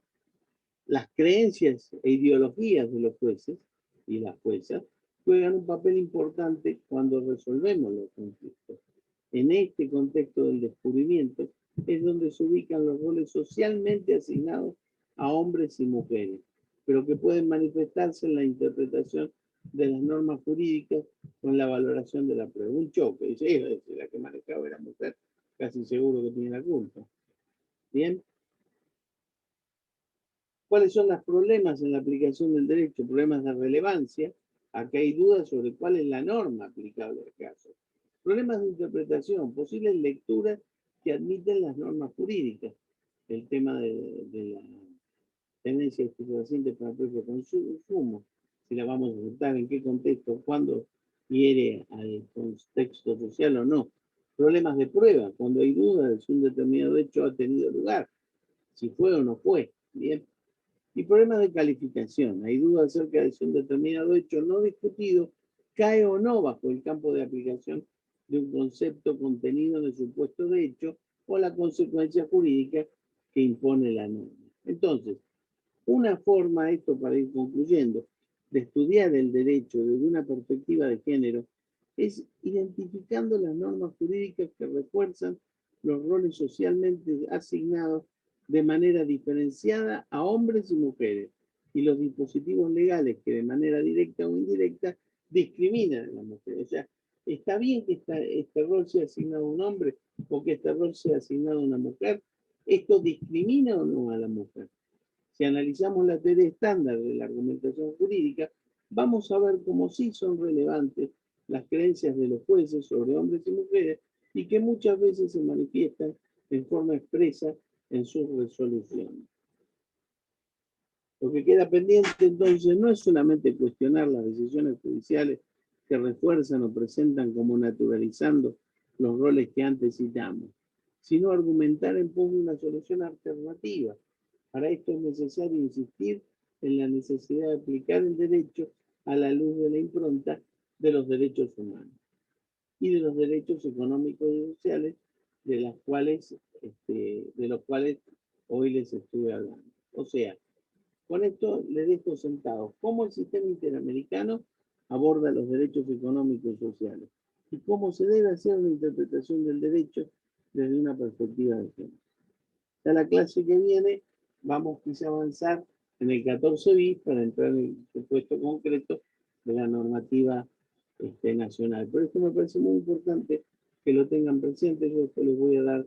las creencias e ideologías de los jueces y las juezas juegan un papel importante cuando resolvemos los conflictos. En este contexto del descubrimiento es donde se ubican los roles socialmente asignados a hombres y mujeres, pero que pueden manifestarse en la interpretación de las normas jurídicas o en la valoración de la prueba. Un choque, dice, la que manejaba era mujer, casi seguro que tiene la culpa. Bien. ¿Cuáles son los problemas en la aplicación del derecho? Problemas de relevancia. Acá hay dudas sobre cuál es la norma aplicable al caso. Problemas de interpretación, posibles lecturas que admiten las normas jurídicas. El tema de la tenencia estupefaciente para el propio consumo, si la vamos a aceptar, en qué contexto, cuándo hiere al contexto social o no. Problemas de prueba, cuando hay dudas de si un determinado hecho ha tenido lugar, si fue o no fue. Bien. Y problemas de calificación. Hay dudas acerca de si un determinado hecho no discutido cae o no bajo el campo de aplicación de un concepto contenido en el supuesto de hecho o la consecuencia jurídica que impone la norma. Entonces, una forma, esto para ir concluyendo, de estudiar el derecho desde una perspectiva de género es identificando las normas jurídicas que refuerzan los roles socialmente asignados de manera diferenciada a hombres y mujeres, y los dispositivos legales que de manera directa o indirecta discriminan a las mujeres. O sea, está bien que este rol sea asignado a un hombre o que este rol sea asignado a una mujer. ¿Esto discrimina o no a la mujer? Si analizamos la teoría estándar de la argumentación jurídica, vamos a ver cómo sí son relevantes las creencias de los jueces sobre hombres y mujeres y que muchas veces se manifiestan en forma expresa en sus resoluciones. Lo que queda pendiente entonces no es solamente cuestionar las decisiones judiciales que refuerzan o presentan como naturalizando los roles que antes citamos, sino argumentar en pos de una solución alternativa. Para esto es necesario insistir en la necesidad de aplicar el derecho a la luz de la impronta de los derechos humanos y de los derechos económicos y sociales de los cuales hoy les estuve hablando. O sea, con esto les dejo sentados cómo el sistema interamericano aborda los derechos económicos y sociales y cómo se debe hacer una interpretación del derecho desde una perspectiva de género. Ya la clase que viene vamos quizá a avanzar en el 14 bis para entrar en el supuesto concreto de la normativa nacional. Por esto me parece muy importante que lo tengan presente. Yo después les voy a dar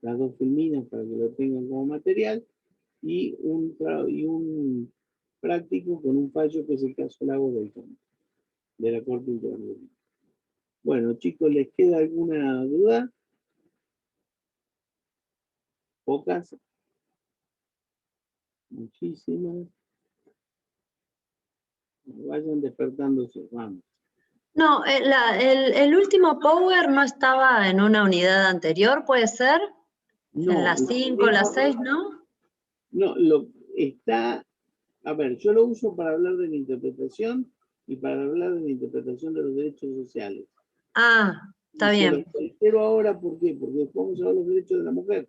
las dos filminas para que lo tengan como material y un práctico con un fallo que es el caso Lagos del Campo, de la Corte Interamericana. Bueno, chicos, ¿les queda alguna duda? ¿Pocas? Muchísimas. Vayan despertándose, vamos. No, el último Power no estaba en una unidad anterior, ¿puede ser? No, en las 5, las 6, ¿no? No, está, a ver, yo lo uso para hablar de la interpretación y para hablar de la interpretación de los derechos sociales. Ah, está y bien. Se lo reitero ahora, ¿por qué? Porque después vamos a ver los derechos de la mujer.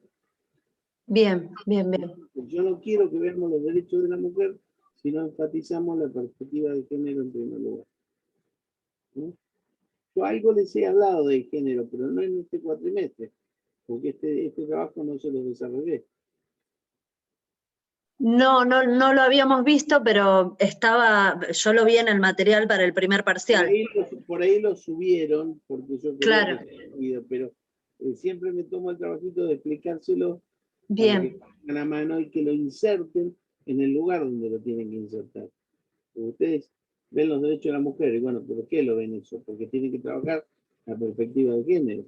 Bien, bien, bien. Yo no quiero que veamos los derechos de la mujer si no enfatizamos la perspectiva de género en primer lugar. ¿Sí? Yo algo les he hablado de género, pero no en este cuatrimestre, porque este trabajo no se lo desarrollé. No lo habíamos visto, pero yo lo vi en el material para el primer parcial. Por ahí lo subieron, porque yo quería Claro. que se haya subido, pero siempre me tomo el trabajito de explicárselo Bien. para que lo tengan a mano y que lo inserten en el lugar donde lo tienen que insertar. Porque ustedes ven los derechos de la mujer, y bueno, ¿por qué lo ven eso? Porque tienen que trabajar la perspectiva de género.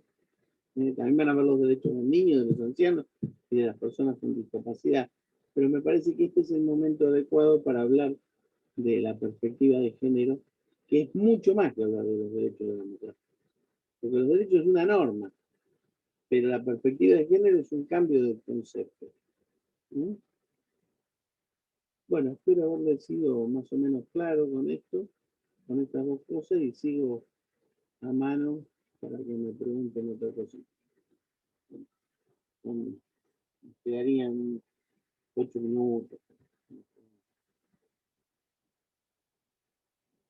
También van a ver los derechos de los niños, de los ancianos y de las personas con discapacidad. Pero me parece que este es el momento adecuado para hablar de la perspectiva de género, que es mucho más que hablar de los derechos de la mujer. Porque los derechos es una norma, pero la perspectiva de género es un cambio de concepto. ¿Mm? Bueno, espero haberle sido más o menos claro con esto, con estas dos cosas, y sigo a mano para que me pregunten otra cosita. Quedarían 8 minutos.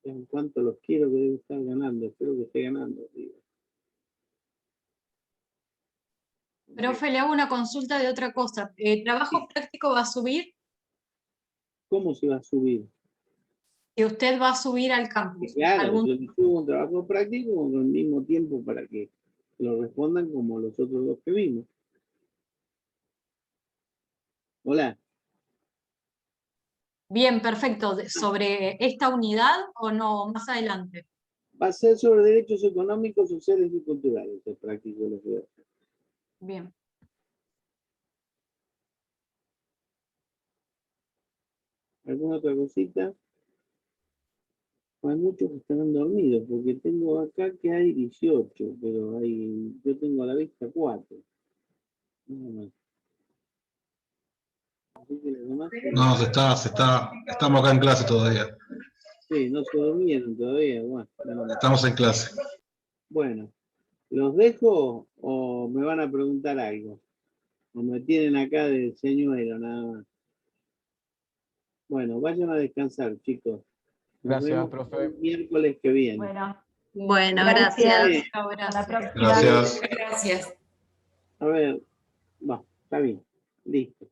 En cuanto los quiero que debe estar ganando, espero que esté ganando. Digo. Profe, le hago una consulta de otra cosa. ¿Trabajo práctico va a subir? ¿Cómo se va a subir? Si usted va a subir al campus. Claro, yo subo un trabajo práctico con el mismo tiempo para que lo respondan como los otros dos que vimos. Hola. Bien, perfecto. ¿Sobre esta unidad o no? Más adelante. Va a ser sobre derechos económicos, sociales y culturales, el práctico de los dedos. Bien. ¿Alguna otra cosita? Hay muchos que están dormidos, porque tengo acá que hay 18, pero yo tengo a la vista 4. Nada más. Así que los demás, No, estamos acá en clase todavía. sí, no se durmieron todavía. Bueno, Estamos en clase. bueno, ¿los dejo o me van a preguntar algo? O me tienen acá de señuelo nada más. Bueno, vayan a descansar, chicos. Nos Gracias, vemos profe. el miércoles que viene. Bueno, Gracias. Gracias. Gracias. A ver, va, está bien. Listo.